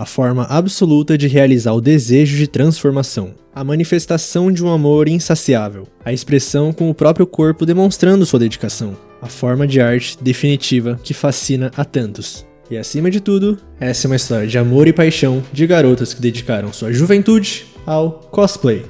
a forma absoluta de realizar o desejo de transformação, a manifestação de um amor insaciável, a expressão com o próprio corpo demonstrando sua dedicação, a forma de arte definitiva que fascina a tantos. E acima de tudo, essa é uma história de amor e paixão de garotas que dedicaram sua juventude ao cosplay.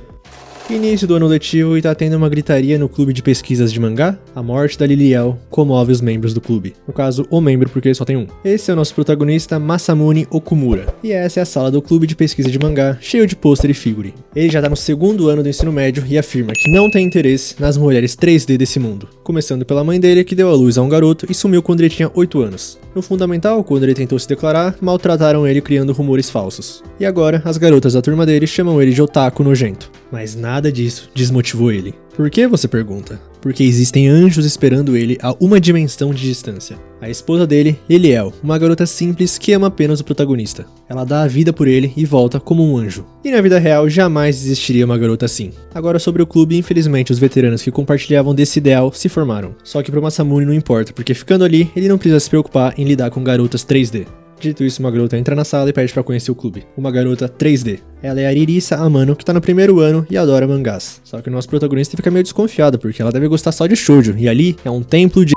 Início do ano letivo e tá tendo uma gritaria no clube de pesquisas de mangá. A morte da Liliel comove os membros do clube. No caso, o membro, porque só tem um. Esse é o nosso protagonista, Masamune Okumura. E essa é a sala do clube de pesquisa de mangá, cheio de pôster e figure. Ele já tá no segundo ano do ensino médio e afirma que não tem interesse nas mulheres 3D desse mundo. Começando pela mãe dele, que deu à luz a um garoto e sumiu quando ele tinha 8 anos. No fundamental, quando ele tentou se declarar, maltrataram ele criando rumores falsos. E agora, as garotas da turma dele chamam ele de otaku nojento. Mas nada disso desmotivou ele. Por que, você pergunta? Porque existem anjos esperando ele a uma dimensão de distância. A esposa dele, Liliel, uma garota simples que ama apenas o protagonista. Ela dá a vida por ele e volta como um anjo. E na vida real jamais existiria uma garota assim. Agora sobre o clube, infelizmente os veteranos que compartilhavam desse ideal se formaram. Só que pro Masamune não importa, porque ficando ali, ele não precisa se preocupar em lidar com garotas 3D. Dito isso, uma garota entra na sala e pede pra conhecer o clube. Uma garota 3D. Ela é a Ririsa Amano, que tá no primeiro ano e adora mangás. Só que o nosso protagonista fica meio desconfiado, porque ela deve gostar só de shoujo, e ali é um templo de...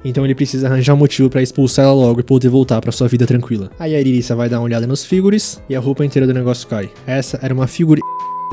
Então ele precisa arranjar um motivo pra expulsar ela logo e poder voltar pra sua vida tranquila. Aí a Ririsa vai dar uma olhada nos figures e a roupa inteira do negócio cai. Essa era uma figure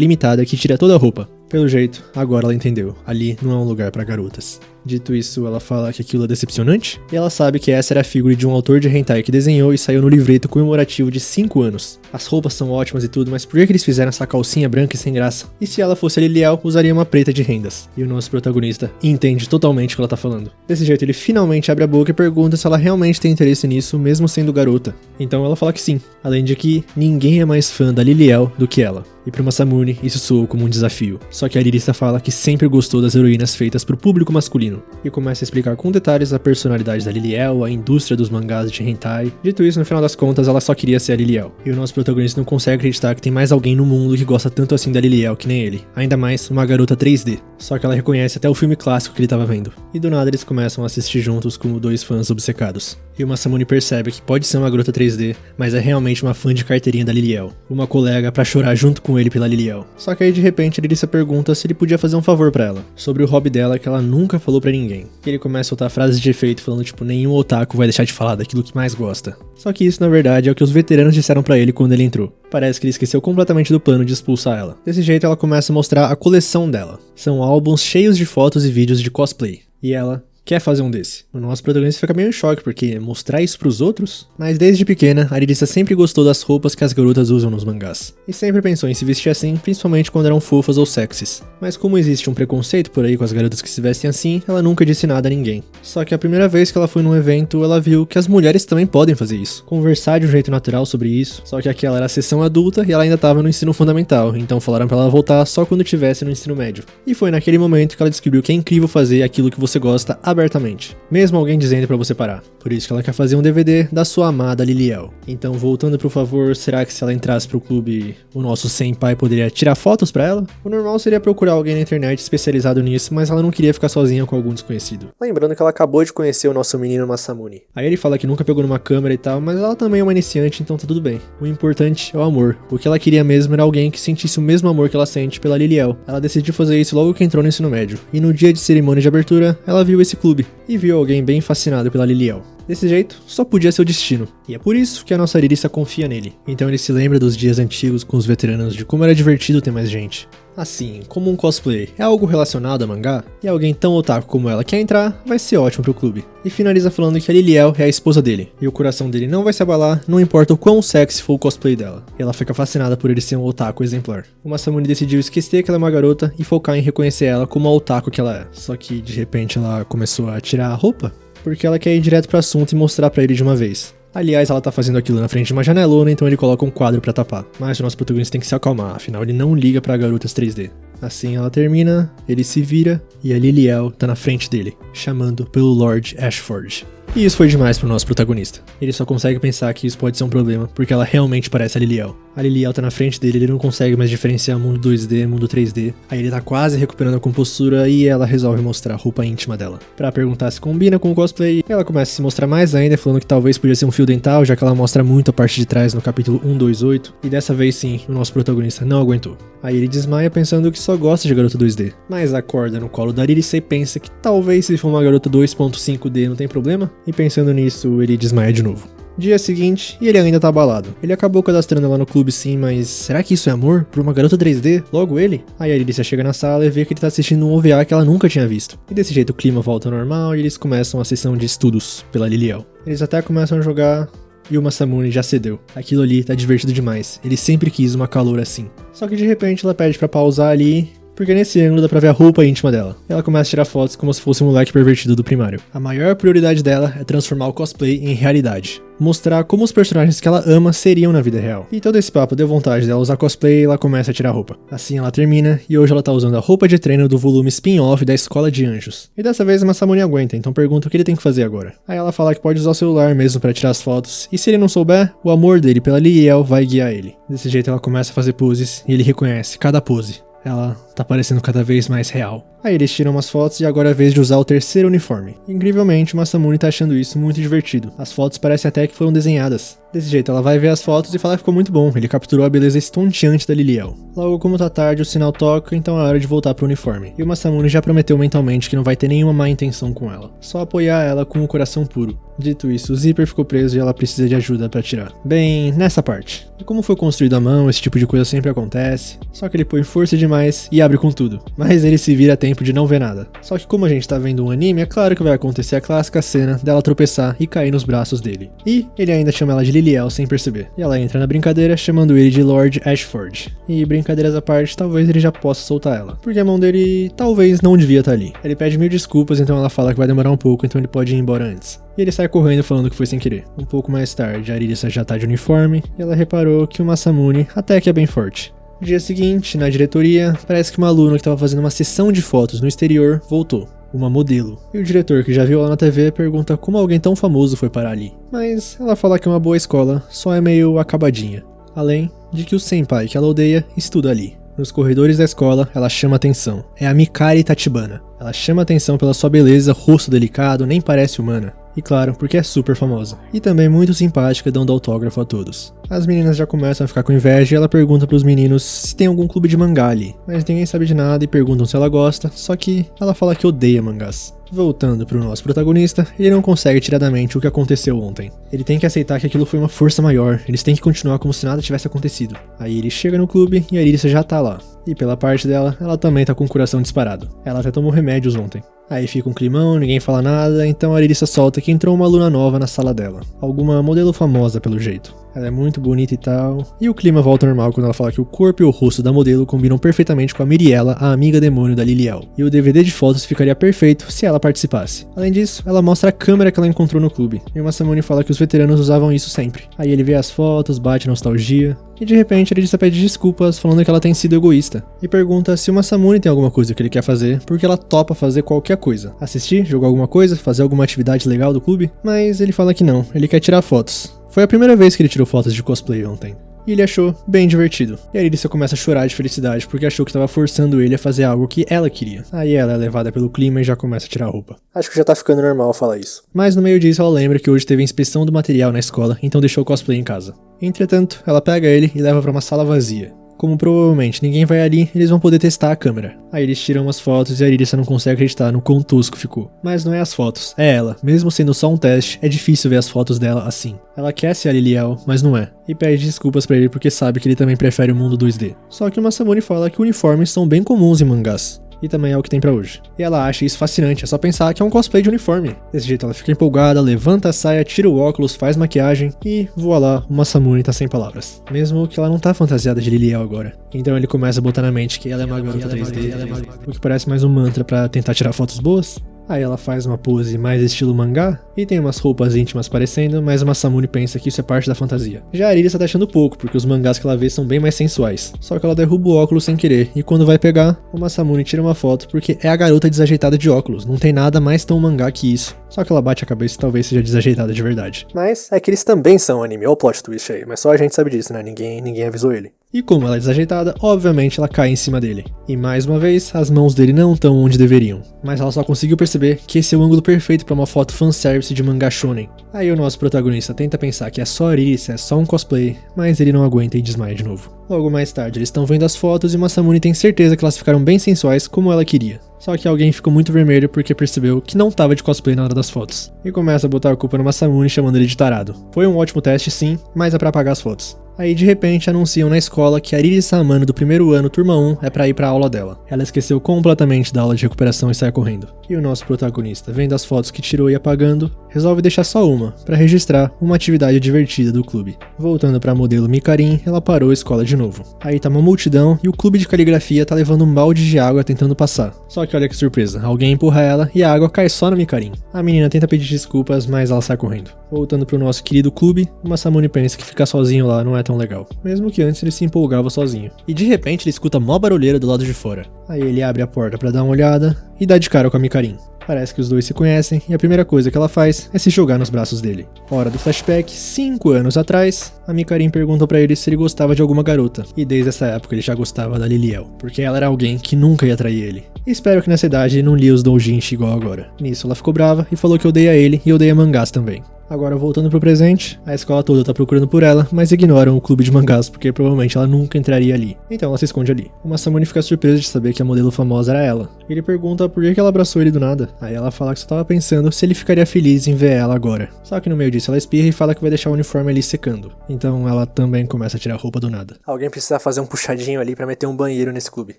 limitada que tira toda a roupa. Pelo jeito, agora ela entendeu. Ali não é um lugar pra garotas. Dito isso, ela fala que aquilo é decepcionante, e ela sabe que essa era a figura de um autor de hentai que desenhou e saiu no livreto comemorativo de 5 anos. As roupas são ótimas e tudo, mas por que eles fizeram essa calcinha branca e sem graça? E se ela fosse a Liliel, usaria uma preta de rendas. E o nosso protagonista entende totalmente o que ela tá falando. Desse jeito, ele finalmente abre a boca e pergunta se ela realmente tem interesse nisso, mesmo sendo garota. Então ela fala que sim, além de que ninguém é mais fã da Liliel do que ela. E pro Masamune, isso soou como um desafio. Só que a Lirista fala que sempre gostou das heroínas feitas pro público masculino. E começa a explicar com detalhes a personalidade da Liliel, a indústria dos mangás de hentai. Dito isso, no final das contas, ela só queria ser a Liliel. E o nosso protagonista não consegue acreditar que tem mais alguém no mundo que gosta tanto assim da Liliel que nem ele. Ainda mais uma garota 3D. Só que ela reconhece até o filme clássico que ele tava vendo. E do nada eles começam a assistir juntos como dois fãs obcecados. E o Masamune percebe que pode ser uma garota 3D, mas é realmente uma fã de carteirinha da Liliel. Uma colega pra chorar junto com ele pela Liliel. Só que aí de repente a Lirissa pergunta se ele podia fazer um favor pra ela, sobre o hobby dela que ela nunca falou pra ninguém. E ele começa a soltar frases de efeito falando tipo, nenhum otaku vai deixar de falar daquilo que mais gosta. Só que isso na verdade é o que os veteranos disseram pra ele quando ele entrou. Parece que ele esqueceu completamente do plano de expulsar ela. Desse jeito ela começa a mostrar a coleção dela. São álbuns cheios de fotos e vídeos de cosplay. E ela quer fazer um desse. O nosso protagonista fica meio em choque, porque mostrar isso pros outros? Mas desde pequena, a Lirissa sempre gostou das roupas que as garotas usam nos mangás. E sempre pensou em se vestir assim, principalmente quando eram fofas ou sexys. Mas como existe um preconceito por aí com as garotas que se vestem assim, ela nunca disse nada a ninguém. Só que a primeira vez que ela foi num evento, ela viu que as mulheres também podem fazer isso. Conversar de um jeito natural sobre isso. Só que aquela era a sessão adulta e ela ainda tava no ensino fundamental, então falaram pra ela voltar só quando tivesse no ensino médio. E foi naquele momento que ela descobriu que é incrível fazer aquilo que você gosta abertamente, mesmo alguém dizendo pra você parar. Por isso que ela quer fazer um DVD da sua amada Liliel. Então, voltando pro favor, será que se ela entrasse pro clube, o nosso senpai poderia tirar fotos pra ela? O normal seria procurar alguém na internet especializado nisso, mas ela não queria ficar sozinha com algum desconhecido. Lembrando que ela acabou de conhecer o nosso menino Masamune. Aí ele fala que nunca pegou numa câmera e tal, mas ela também é uma iniciante, então tá tudo bem. O importante é o amor. O que ela queria mesmo era alguém que sentisse o mesmo amor que ela sente pela Liliel. Ela decidiu fazer isso logo que entrou no ensino médio. E no dia de cerimônia de abertura, ela viu esse clube. E viu alguém bem fascinado pela Liliel. Desse jeito, só podia ser o destino. E é por isso que a nossa Lirissa confia nele. Então ele se lembra dos dias antigos com os veteranos de como era divertido ter mais gente. Assim, como um cosplay é algo relacionado a mangá, e alguém tão otaku como ela quer entrar, vai ser ótimo pro clube. E finaliza falando que a Liliel é a esposa dele, e o coração dele não vai se abalar, não importa o quão sexy for o cosplay dela. E ela fica fascinada por ele ser um otaku exemplar. O Masamune decidiu esquecer que ela é uma garota e focar em reconhecer ela como a otaku que ela é. Só que de repente ela começou a tirar a roupa, porque ela quer ir direto pro assunto e mostrar pra ele de uma vez. Aliás, ela tá fazendo aquilo na frente de uma janelona, então ele coloca um quadro pra tapar. Mas o nosso protagonista tem que se acalmar, afinal ele não liga pra garotas 3D. Assim ela termina, ele se vira e a Liliel tá na frente dele, chamando pelo Lord Ashford. E isso foi demais pro nosso protagonista. Ele só consegue pensar que isso pode ser um problema, porque ela realmente parece a Liliel. A Liliel tá na frente dele, ele não consegue mais diferenciar mundo 2D, mundo 3D. Aí ele tá quase recuperando a compostura e ela resolve mostrar a roupa íntima dela. Pra perguntar se combina com o cosplay, ela começa a se mostrar mais ainda, falando que talvez podia ser um fio dental, já que ela mostra muito a parte de trás no capítulo 128. E dessa vez sim, o nosso protagonista não aguentou. Aí ele desmaia pensando que só gosta de garota 2D. Mas acorda no colo da Arisa e pensa que talvez se for uma garota 2.5D não tem problema. E pensando nisso, ele desmaia de novo. Dia seguinte, e ele ainda tá abalado. Ele acabou cadastrando ela no clube sim, mas será que isso é amor? Por uma garota 3D? Logo ele? Aí a Arisa chega na sala e vê que ele tá assistindo um OVA que ela nunca tinha visto. E desse jeito o clima volta ao normal e eles começam a sessão de estudos pela Liliel. Eles até começam a jogar e o Masamune já cedeu. Aquilo ali tá divertido demais. Ele sempre quis uma calor assim. Só que de repente ela pede pra pausar ali, porque nesse ângulo dá pra ver a roupa íntima dela. Ela começa a tirar fotos como se fosse um moleque pervertido do primário. A maior prioridade dela é transformar o cosplay em realidade. Mostrar como os personagens que ela ama seriam na vida real. E todo esse papo deu vontade dela usar cosplay e ela começa a tirar roupa. Assim ela termina e hoje ela tá usando a roupa de treino do volume spin-off da Escola de Anjos. E dessa vez a Masamune aguenta, então pergunta o que ele tem que fazer agora. Aí ela fala que pode usar o celular mesmo pra tirar as fotos, e se ele não souber, o amor dele pela Liliel vai guiar ele. Desse jeito ela começa a fazer poses e ele reconhece cada pose. Ela tá parecendo cada vez mais real. Aí eles tiram umas fotos e agora é a vez de usar o terceiro uniforme. Incrivelmente, o Masamune tá achando isso muito divertido. As fotos parecem até que foram desenhadas. Desse jeito, ela vai ver as fotos e fala que ficou muito bom. Ele capturou a beleza estonteante da Liliel. Logo, como tá tarde, o sinal toca, então é hora de voltar pro uniforme. E o Masamune já prometeu mentalmente que não vai ter nenhuma má intenção com ela. Só apoiar ela com o coração puro. Dito isso, o zíper ficou preso e ela precisa de ajuda pra tirar. Bem, nessa parte. E como foi construído à mão, esse tipo de coisa sempre acontece. Só que ele põe força demais e abre com tudo. Mas ele se vira a tempo de não ver nada. Só que como a gente tá vendo um anime, é claro que vai acontecer a clássica cena dela tropeçar e cair nos braços dele. E ele ainda chama ela de Liliel sem perceber. E ela entra na brincadeira chamando ele de Lord Ashford. E brincadeiras à parte, talvez ele já possa soltar ela. Porque a mão dele talvez não devia estar ali. Ele pede 1000 desculpas, então ela fala que vai demorar um pouco, então ele pode ir embora antes. E ele sai correndo falando que foi sem querer. Um pouco mais tarde, a Arisa já tá de uniforme e ela reparou que o Masamune até que é bem forte. No dia seguinte, na diretoria, parece que uma aluna que estava fazendo uma sessão de fotos no exterior voltou. Uma modelo. E o diretor, que já viu ela na TV, pergunta como alguém tão famoso foi parar ali. Mas ela fala que é uma boa escola, só é meio acabadinha. Além de que o senpai que ela odeia estuda ali. Nos corredores da escola, ela chama atenção. É a Mikari Tachibana. Ela chama atenção pela sua beleza, rosto delicado, nem parece humana. E claro, porque é super famosa. E também muito simpática, dando autógrafo a todos. As meninas já começam a ficar com inveja e ela pergunta pros meninos se tem algum clube de mangá ali. Mas ninguém sabe de nada e perguntam se ela gosta, só que ela fala que odeia mangás. Voltando pro nosso protagonista, ele não consegue tirar da mente o que aconteceu ontem. Ele tem que aceitar que aquilo foi uma força maior, eles têm que continuar como se nada tivesse acontecido. Aí ele chega no clube e a Arisa já tá lá. E pela parte dela, ela também tá com o coração disparado. Ela até tomou remédios ontem. Aí fica um climão, ninguém fala nada, então a Arisa solta que entrou uma aluna nova na sala dela. Alguma modelo famosa pelo jeito. Ela é muito bonita e tal. E o clima volta ao normal quando ela fala que o corpo e o rosto da modelo combinam perfeitamente com a Miriela, a amiga demônio da Liliel. E o DVD de fotos ficaria perfeito se ela participasse. Além disso, ela mostra a câmera que ela encontrou no clube. E o Masamune fala que os veteranos usavam isso sempre. Aí ele vê as fotos, bate nostalgia. E de repente a Arisa pede desculpas falando que ela tem sido egoísta. E pergunta se o Masamune tem alguma coisa que ele quer fazer, porque ela topa fazer qualquer coisa. Assistir, jogar alguma coisa, fazer alguma atividade legal do clube. Mas ele fala que não, ele quer tirar fotos. Foi a primeira vez que ele tirou fotos de cosplay ontem. E ele achou bem divertido. E a Arisa começa a chorar de felicidade porque achou que estava forçando ele a fazer algo que ela queria. Aí ela é levada pelo clima e já começa a tirar a roupa. Acho que já tá ficando normal falar isso. Mas no meio disso ela lembra que hoje teve a inspeção do material na escola, então deixou o cosplay em casa. Entretanto, ela pega ele e leva pra uma sala vazia. Como provavelmente ninguém vai ali, eles vão poder testar a câmera. Aí eles tiram umas fotos e a Arisa não consegue acreditar no quão tosco ficou. Mas não é as fotos, é ela. Mesmo sendo só um teste, é difícil ver as fotos dela assim. Ela quer ser a Liliel, mas não é. E pede desculpas pra ele porque sabe que ele também prefere o mundo 2D. Só que o Masamune fala que uniformes são bem comuns em mangás. E também é o que tem pra hoje. E ela acha isso fascinante, é só pensar que é um cosplay de uniforme. Desse jeito ela fica empolgada, levanta a saia, tira o óculos, faz maquiagem e voa lá, o Masamune tá sem palavras. Mesmo que ela não tá fantasiada de Liliel agora. Então ele começa a botar na mente que ela é uma garota 3D, o que parece mais um mantra pra tentar tirar fotos boas. Aí ela faz uma pose mais estilo mangá e tem umas roupas íntimas parecendo, mas o Masamune pensa que isso é parte da fantasia. Já a Arisa tá achando pouco, porque os mangás que ela vê são bem mais sensuais. Só que ela derruba o óculos sem querer, e quando vai pegar, o Masamune tira uma foto porque é a garota desajeitada de óculos, não tem nada mais tão mangá que isso. Só que ela bate a cabeça e talvez seja desajeitada de verdade. Mas é que eles também são anime, olha o plot twist aí, mas só a gente sabe disso, né? Ninguém avisou ele. E como ela é desajeitada, obviamente ela cai em cima dele. E mais uma vez, as mãos dele não estão onde deveriam. Mas ela só conseguiu perceber que esse é o ângulo perfeito para uma foto fanservice de mangá shonen. Aí o nosso protagonista tenta pensar que é só Arisa, é só um cosplay, mas ele não aguenta e desmaia de novo. Logo mais tarde, eles estão vendo as fotos e Masamune tem certeza que elas ficaram bem sensuais como ela queria. Só que alguém ficou muito vermelho porque percebeu que não tava de cosplay na hora das fotos. E começa a botar a culpa no Masamune chamando ele de tarado. Foi um ótimo teste sim, mas é pra apagar as fotos. Aí de repente anunciam na escola que a Arisa Amano do primeiro ano, turma 1, é pra ir pra aula dela. Ela esqueceu completamente da aula de recuperação e sai correndo. E o nosso protagonista, vendo as fotos que tirou e apagando, resolve deixar só uma, pra registrar uma atividade divertida do clube. Voltando pra modelo Mikarin, ela parou a escola de novo. Aí tá uma multidão e o clube de caligrafia tá levando um balde de água tentando passar. Só que olha que surpresa, alguém empurra ela e a água cai só na Mikarin. A menina tenta pedir desculpas, mas ela sai correndo. Voltando pro nosso querido clube, o Masamune pensa que ficar sozinho lá não é tão legal. Mesmo que antes ele se empolgava sozinho. E de repente ele escuta mó barulheira do lado de fora. Aí ele abre a porta pra dar uma olhada e dá de cara com a Mikarin. Parece que os dois se conhecem e a primeira coisa que ela faz é se jogar nos braços dele. Hora do flashback, 5 anos atrás, a Mikarin perguntou pra ele se ele gostava de alguma garota. E desde essa época ele já gostava da Liliel, porque ela era alguém que nunca ia trair ele. E espero que nessa idade ele não lia os doujinshi igual agora. Nisso ela ficou brava e falou que odeia ele e odeia mangás também. Agora voltando pro presente, a escola toda tá procurando por ela, mas ignoram o clube de mangás porque provavelmente ela nunca entraria ali. Então ela se esconde ali. O Masamune fica surpreso de saber que a modelo famosa era ela. Ele pergunta por que ela abraçou ele do nada. Aí ela fala que só tava pensando se ele ficaria feliz em ver ela agora. Só que no meio disso ela espirra e fala que vai deixar o uniforme ali secando. Então ela também começa a tirar a roupa do nada. Alguém precisa fazer um puxadinho ali pra meter um banheiro nesse clube.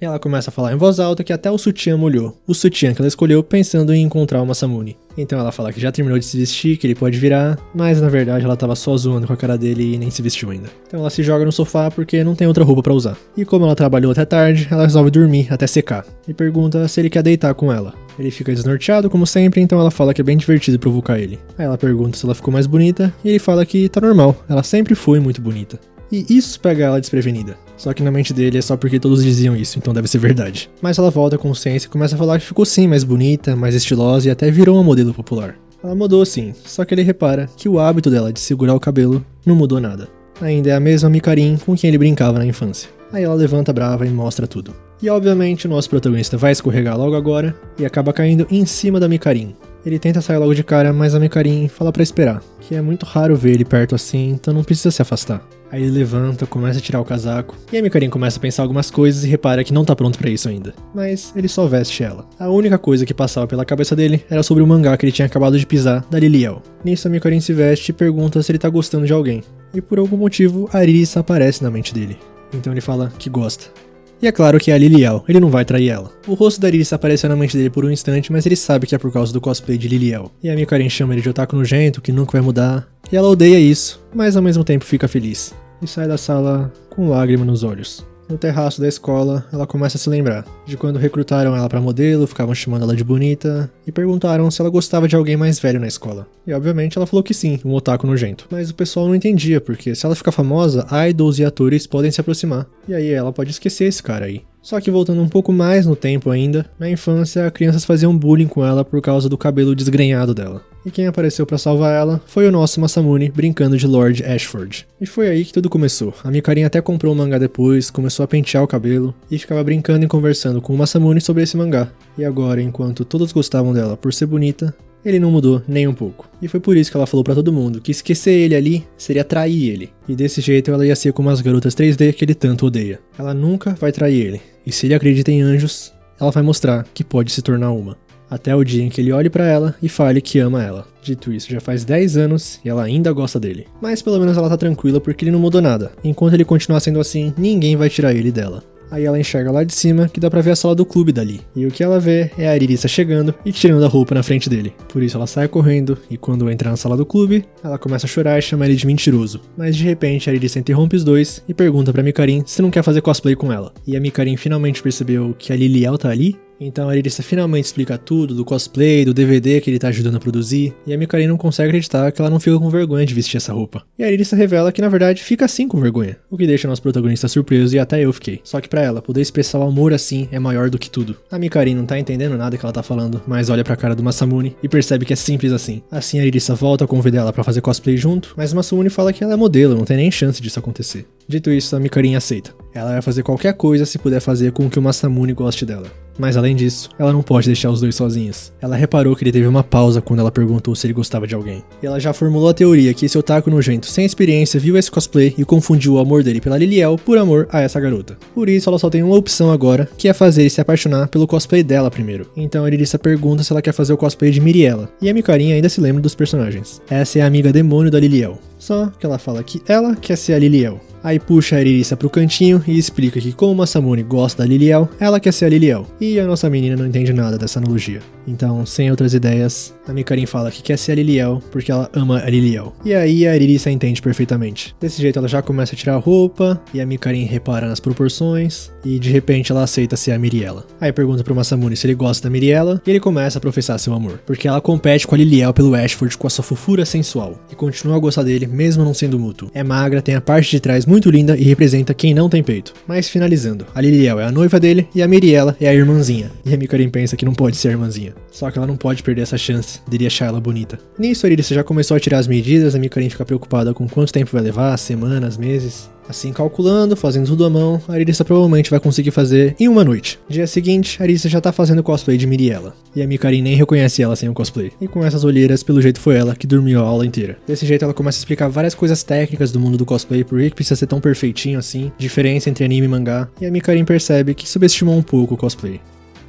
E ela começa a falar em voz alta que até o sutiã molhou. O sutiã que ela escolheu pensando em encontrar o Masamune. Então ela fala que já terminou de se vestir, que ele pode virar, mas na verdade ela tava só zoando com a cara dele e nem se vestiu ainda. Então ela se joga no sofá porque não tem outra roupa pra usar. E como ela trabalhou até tarde, ela resolve dormir até secar. E pergunta se ele quer deitar com ela. Ele fica desnorteado como sempre, então ela fala que é bem divertido provocar ele. Aí ela pergunta se ela ficou mais bonita, e ele fala que tá normal, ela sempre foi muito bonita. E isso pega ela desprevenida. Só que na mente dele é só porque todos diziam isso, então deve ser verdade. Mas ela volta à consciência e começa a falar que ficou sim mais bonita, mais estilosa e até virou uma modelo popular. Ela mudou sim, só que ele repara que o hábito dela de segurar o cabelo não mudou nada. Ainda é a mesma Mikarin com quem ele brincava na infância. Aí ela levanta brava e mostra tudo. E obviamente o nosso protagonista vai escorregar logo agora e acaba caindo em cima da Mikarin. Ele tenta sair logo de cara, mas a Mikarin fala pra esperar, que é muito raro ver ele perto assim, então não precisa se afastar. Aí ele levanta, começa a tirar o casaco, e a Mikarin começa a pensar algumas coisas e repara que não tá pronto pra isso ainda. Mas ele só veste ela. A única coisa que passava pela cabeça dele era sobre o mangá que ele tinha acabado de pisar, da Liliel. Nisso a Mikarin se veste e pergunta se ele tá gostando de alguém. E por algum motivo, a Arisa aparece na mente dele. Então ele fala que gosta. E é claro que é a Liliel, ele não vai trair ela. O rosto da Arisa apareceu na mente dele por um instante, mas ele sabe que é por causa do cosplay de Liliel. E a Mikarin chama ele de otaku nojento, que nunca vai mudar. E ela odeia isso, mas ao mesmo tempo fica feliz. E sai da sala com lágrima nos olhos. No terraço da escola, ela começa a se lembrar de quando recrutaram ela pra modelo, ficavam chamando ela de bonita, e perguntaram se ela gostava de alguém mais velho na escola. E obviamente ela falou que sim, um otaku nojento. Mas o pessoal não entendia, porque se ela ficar famosa, idols e atores podem se aproximar. E aí ela pode esquecer esse cara aí. Só que voltando um pouco mais no tempo ainda, na infância, crianças faziam bullying com ela por causa do cabelo desgrenhado dela. E quem apareceu pra salvar ela foi o nosso Masamune brincando de Lord Ashford. E foi aí que tudo começou. A Mikarin até comprou o mangá depois, começou a pentear o cabelo e ficava brincando e conversando com o Masamune sobre esse mangá. E agora, enquanto todos gostavam dela por ser bonita, ele não mudou nem um pouco. E foi por isso que ela falou pra todo mundo que esquecer ele ali seria trair ele. E desse jeito ela ia ser como as garotas 3D que ele tanto odeia. Ela nunca vai trair ele. E se ele acredita em anjos, ela vai mostrar que pode se tornar uma. Até o dia em que ele olhe pra ela e fale que ama ela. Dito isso, já faz 10 anos e ela ainda gosta dele. Mas pelo menos ela tá tranquila porque ele não mudou nada. Enquanto ele continuar sendo assim, ninguém vai tirar ele dela. Aí ela enxerga lá de cima que dá pra ver a sala do clube dali. E o que ela vê é a Arisa chegando e tirando a roupa na frente dele. Por isso ela sai correndo e quando entra na sala do clube, ela começa a chorar e chama ele de mentiroso. Mas de repente a Arisa interrompe os dois e pergunta pra Mikarin se não quer fazer cosplay com ela. E a Mikarin finalmente percebeu que a Liliel tá ali Então a Irissa finalmente explica tudo do cosplay, do DVD que ele tá ajudando a produzir, e a Mikarin não consegue acreditar que ela não fica com vergonha de vestir essa roupa. E a Irissa revela que na verdade fica assim com vergonha, o que deixa o nosso protagonista surpreso e até eu fiquei. Só que pra ela, poder expressar o amor assim é maior do que tudo. A Mikarin não tá entendendo nada que ela tá falando, mas olha pra cara do Masamune e percebe que é simples assim. Assim a Irissa volta a convidar ela pra fazer cosplay junto, mas o Masamune fala que ela é modelo, não tem nem chance disso acontecer. Dito isso, a Mikarin aceita. Ela vai fazer qualquer coisa se puder fazer com que o Masamune goste dela. Mas além disso, ela não pode deixar os dois sozinhos. Ela reparou que ele teve uma pausa quando ela perguntou se ele gostava de alguém. E ela já formulou a teoria que esse otaku nojento sem experiência viu esse cosplay e confundiu o amor dele pela Liliel por amor a essa garota. Por isso ela só tem uma opção agora, que é fazer ele se apaixonar pelo cosplay dela primeiro. Então a Irissa pergunta se ela quer fazer o cosplay de Miriela. E a Mikarin ainda se lembra dos personagens. Essa é a amiga demônio da Liliel. Só que ela fala que ela quer ser a Liliel. Aí puxa a Irissa pro cantinho e explica que como o Masamune gosta da Liliel, ela quer ser a Liliel. E a nossa menina não entende nada dessa analogia. Então, sem outras ideias, a Mikarin fala que quer ser a Liliel porque ela ama a Liliel. E aí a Irissa entende perfeitamente. Desse jeito ela já começa a tirar a roupa, e a Mikarin repara nas proporções, e de repente ela aceita ser a Miriela. Aí pergunta pro Masamune se ele gosta da Miriela, e ele começa a professar seu amor. Porque ela compete com a Liliel pelo Ashford com a sua fofura sensual, e continua a gostar dele mesmo não sendo mútuo. É magra, tem a parte de trás muito linda e representa quem não tem peito. Mas finalizando, a Liliel é a noiva dele e a Miriela é a irmãzinha. E a Mikarin pensa que não pode ser a irmãzinha. Só que ela não pode perder essa chance de ele achar ela bonita. Nisso a Irissa já começou a tirar as medidas, a Mikarin fica preocupada com quanto tempo vai levar, semanas, meses. Assim, calculando, fazendo tudo à mão, a Irissa provavelmente vai conseguir fazer em uma noite. Dia seguinte, a Irissa já tá fazendo cosplay de Miriela. E a Mikarin nem reconhece ela sem o cosplay. E com essas olheiras, pelo jeito foi ela que dormiu a aula inteira. Desse jeito ela começa a explicar várias coisas técnicas do mundo do cosplay, por que precisa ser tão perfeitinho assim, diferença entre anime e mangá. E a Mikarin percebe que subestimou um pouco o cosplay.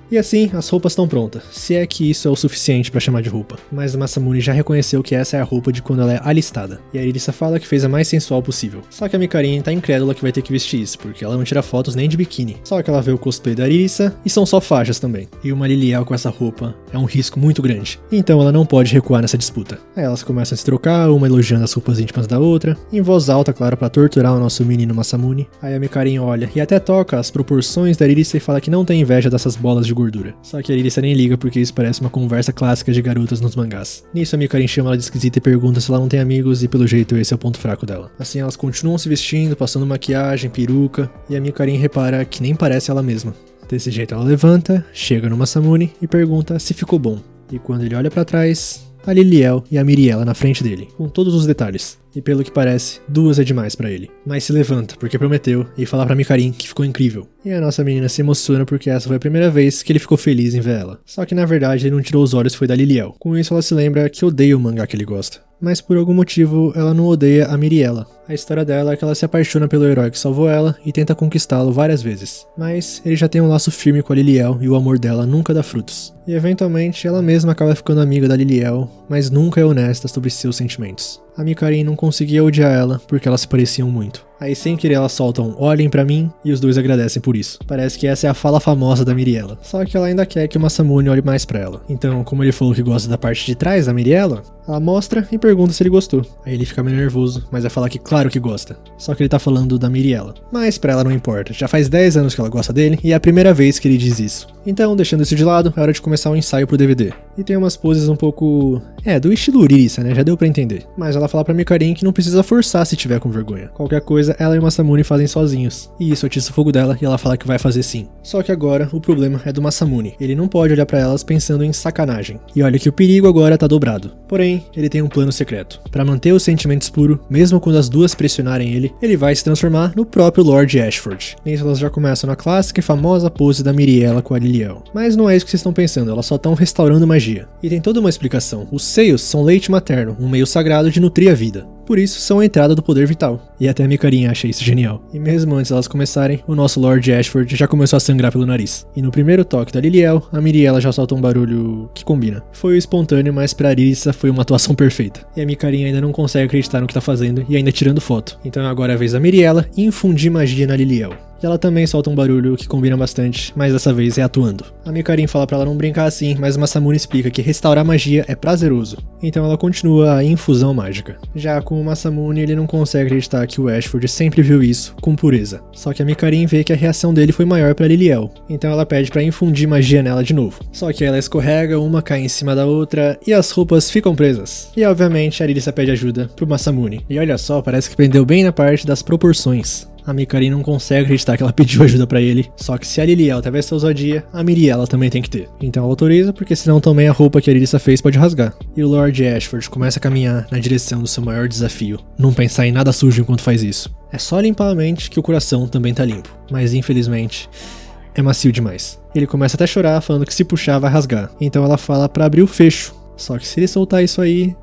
E assim, as roupas estão prontas, se é que isso é o suficiente pra chamar de roupa. Mas o Masamune já reconheceu que essa é a roupa de quando ela é alistada. E a Irissa fala que fez a mais sensual possível. Só que a Mikarin tá incrédula que vai ter que vestir isso, porque ela não tira fotos nem de biquíni. Só que ela vê o cosplay da Irissa e são só faixas também. E uma Liliel com essa roupa é um risco muito grande. Então ela não pode recuar nessa disputa. Aí elas começam a se trocar, uma elogiando as roupas íntimas da outra, em voz alta, claro, pra torturar o nosso menino Masamune. Aí a Mikarin olha e até toca as proporções da Irissa e fala que não tem inveja dessas bolas de gordura. Só que a Irissa nem liga porque isso parece uma conversa clássica de garotas nos mangás. Nisso a Mikarin chama ela de esquisita e pergunta se ela não tem amigos e pelo jeito esse é o ponto fraco dela. Assim elas continuam se vestindo, passando maquiagem, peruca, e a Mikarin repara que nem parece ela mesma. Desse jeito ela levanta, chega no Masamune e pergunta se ficou bom. E quando ele olha pra trás, a Liliel e a Miriela na frente dele, com todos os detalhes. E pelo que parece, 2 é demais pra ele. Mas se levanta, porque prometeu, e fala pra Mikarin que ficou incrível. E a nossa menina se emociona porque essa foi a primeira vez que ele ficou feliz em ver ela. Só que na verdade ele não tirou os olhos, foi da Liliel. Com isso ela se lembra que odeia o mangá que ele gosta. Mas por algum motivo ela não odeia a Miriela. A história dela é que ela se apaixona pelo herói que salvou ela e tenta conquistá-lo várias vezes. Mas ele já tem um laço firme com a Liliel e o amor dela nunca dá frutos. E eventualmente ela mesma acaba ficando amiga da Liliel, mas nunca é honesta sobre seus sentimentos. A Mikarin não conseguia odiar ela porque elas se pareciam muito. Aí sem querer elas soltam "olhem pra mim" e os dois agradecem por isso. Parece que essa é a fala famosa da Miriela. Só que ela ainda quer que o Masamune olhe mais pra ela. Então, como ele falou que gosta da parte de trás da Miriela, ela mostra e pergunta se ele gostou. Aí ele fica meio nervoso, mas vai falar que claro que gosta. Só que ele tá falando da Miriela. Mas pra ela não importa, já faz 10 anos que ela gosta dele e é a primeira vez que ele diz isso. Então, deixando isso de lado, é hora de começar o ensaio pro DVD. E tem umas poses um pouco... do estilo Irissa, né? Já deu pra entender. Mas ela fala pra Mikarin que não precisa forçar se tiver com vergonha. Qualquer coisa, ela e o Masamune fazem sozinhos. E isso atiça o fogo dela e ela fala que vai fazer sim. Só que agora, o problema é do Masamune. Ele não pode olhar pra elas pensando em sacanagem. E olha que o perigo agora tá dobrado. Porém, ele tem um plano secreto. Pra manter os sentimentos puros, mesmo quando as duas pressionarem ele vai se transformar no próprio Lord Ashford. Nisso elas já começam na clássica e famosa pose da Miriela com a Liliel. Mas não é isso que vocês estão pensando, elas só estão restaurando magia. E tem toda uma explicação. Os seios são leite materno, um meio sagrado de nutrir a vida. Por isso, são a entrada do poder vital. E até a Mikarin acha isso genial. E mesmo antes delas começarem, o nosso Lord Ashford já começou a sangrar pelo nariz. E no primeiro toque da Liliel, a Miriela já solta um barulho que combina. Foi espontâneo, mas pra Irissa foi uma atuação perfeita. E a Mikarin ainda não consegue acreditar no que tá fazendo e ainda tirando foto. Então agora é a vez da Miriela infundir magia na Liliel. E ela também solta um barulho que combina bastante, mas dessa vez é atuando. A Mikarin fala pra ela não brincar assim, mas o Masamune explica que restaurar magia é prazeroso. Então ela continua a infusão mágica. Já com o Masamune, ele não consegue acreditar que o Ashford sempre viu isso com pureza. Só que a Mikarin vê que a reação dele foi maior pra Liliel. Então ela pede pra infundir magia nela de novo. Só que ela escorrega, uma cai em cima da outra e as roupas ficam presas. E obviamente a Lilissa pede ajuda pro Masamune. E olha só, parece que prendeu bem na parte das proporções. A Mikarin não consegue acreditar que ela pediu ajuda pra ele, só que se a Liliel teve essa ousadia, a Miriela também tem que ter. Então ela autoriza, porque senão também a roupa que a Lilissa fez pode rasgar. E o Lord Ashford começa a caminhar na direção do seu maior desafio, não pensar em nada sujo enquanto faz isso. É só limpar a mente que o coração também tá limpo, mas infelizmente é macio demais. Ele começa até a chorar, falando que se puxar vai rasgar. Então ela fala pra abrir o fecho, só que se ele soltar isso aí,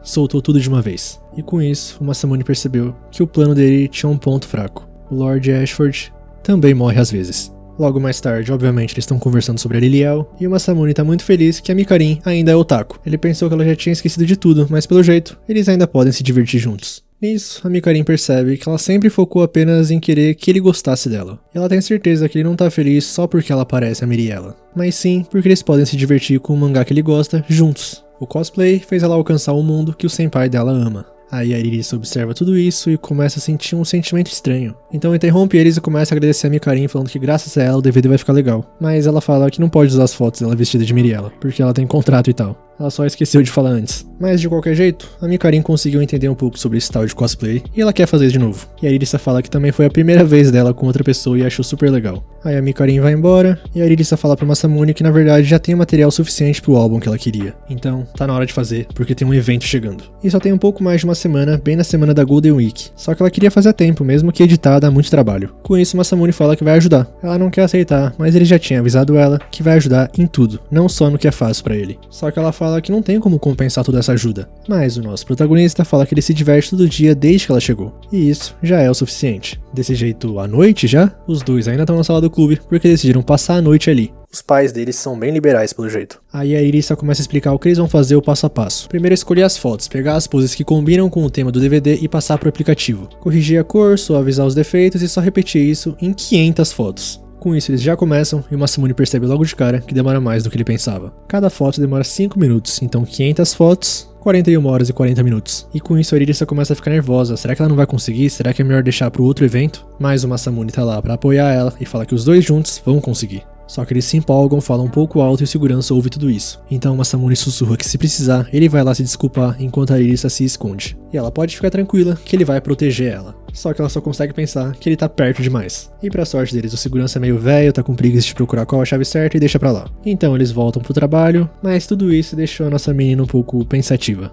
soltou tudo de uma vez. E com isso, o Masamune percebeu que o plano dele tinha um ponto fraco. O Lord Ashford também morre às vezes. Logo mais tarde, obviamente, eles estão conversando sobre a Liliel, e o Masamune tá muito feliz que a Mikarin ainda é otaku. Ele pensou que ela já tinha esquecido de tudo, mas pelo jeito, eles ainda podem se divertir juntos. Nisso, a Mikarin percebe que ela sempre focou apenas em querer que ele gostasse dela. E ela tem certeza que ele não tá feliz só porque ela parece a Miriela, mas sim porque eles podem se divertir com o mangá que ele gosta juntos. O cosplay fez ela alcançar o mundo que o senpai dela ama. Aí a Iris observa tudo isso e começa a sentir um sentimento estranho. Então interrompe eles e começa a agradecer a Mikarin, falando que graças a ela o DVD vai ficar legal. Mas ela fala que não pode usar as fotos dela vestida de Miriela, porque ela tem contrato e tal. Ela só esqueceu de falar antes. Mas de qualquer jeito, a Mikarin conseguiu entender um pouco sobre esse tal de cosplay e ela quer fazer isso de novo. E a Irissa fala que também foi a primeira vez dela com outra pessoa e achou super legal. Aí a Mikarin vai embora e a Irissa fala pro Masamune que na verdade já tem material suficiente pro álbum que ela queria. Então tá na hora de fazer, porque tem um evento chegando. E só tem um pouco mais de uma semana, bem na semana da Golden Week. Só que ela queria fazer a tempo, mesmo que editar dá muito trabalho. Com isso, o Masamune fala que vai ajudar. Ela não quer aceitar, mas ele já tinha avisado ela que vai ajudar em tudo, não só no que é fácil pra ele. Só que ela fala que não tem como compensar toda essa ajuda. Mas o nosso protagonista fala que ele se diverte todo dia desde que ela chegou. E isso já é o suficiente. Desse jeito, à noite já, os dois ainda estão na sala do clube porque decidiram passar a noite ali. Os pais deles são bem liberais pelo jeito. Aí a Irissa começa a explicar o que eles vão fazer o passo a passo. Primeiro escolher as fotos, pegar as poses que combinam com o tema do DVD e passar pro aplicativo. Corrigir a cor, suavizar os defeitos e só repetir isso em 500 fotos. Com isso eles já começam e o Masamune percebe logo de cara que demora mais do que ele pensava. Cada foto demora 5 minutos, então 500 fotos, 41 horas e 40 minutos. E com isso a Irissa começa a ficar nervosa. Será que ela não vai conseguir? Será que é melhor deixar pro outro evento? Mas o Masamune tá lá pra apoiar ela e fala que os dois juntos vão conseguir. Só que eles se empolgam, falam um pouco alto e o segurança ouve tudo isso. Então o Masamune sussurra que se precisar, ele vai lá se desculpar enquanto a Irissa se esconde. E ela pode ficar tranquila que ele vai proteger ela. Só que ela só consegue pensar que ele tá perto demais. E pra sorte deles, o segurança é meio velho, tá com preguiça de procurar qual a chave certa e deixa pra lá. Então eles voltam pro trabalho, mas tudo isso deixou a nossa menina um pouco pensativa.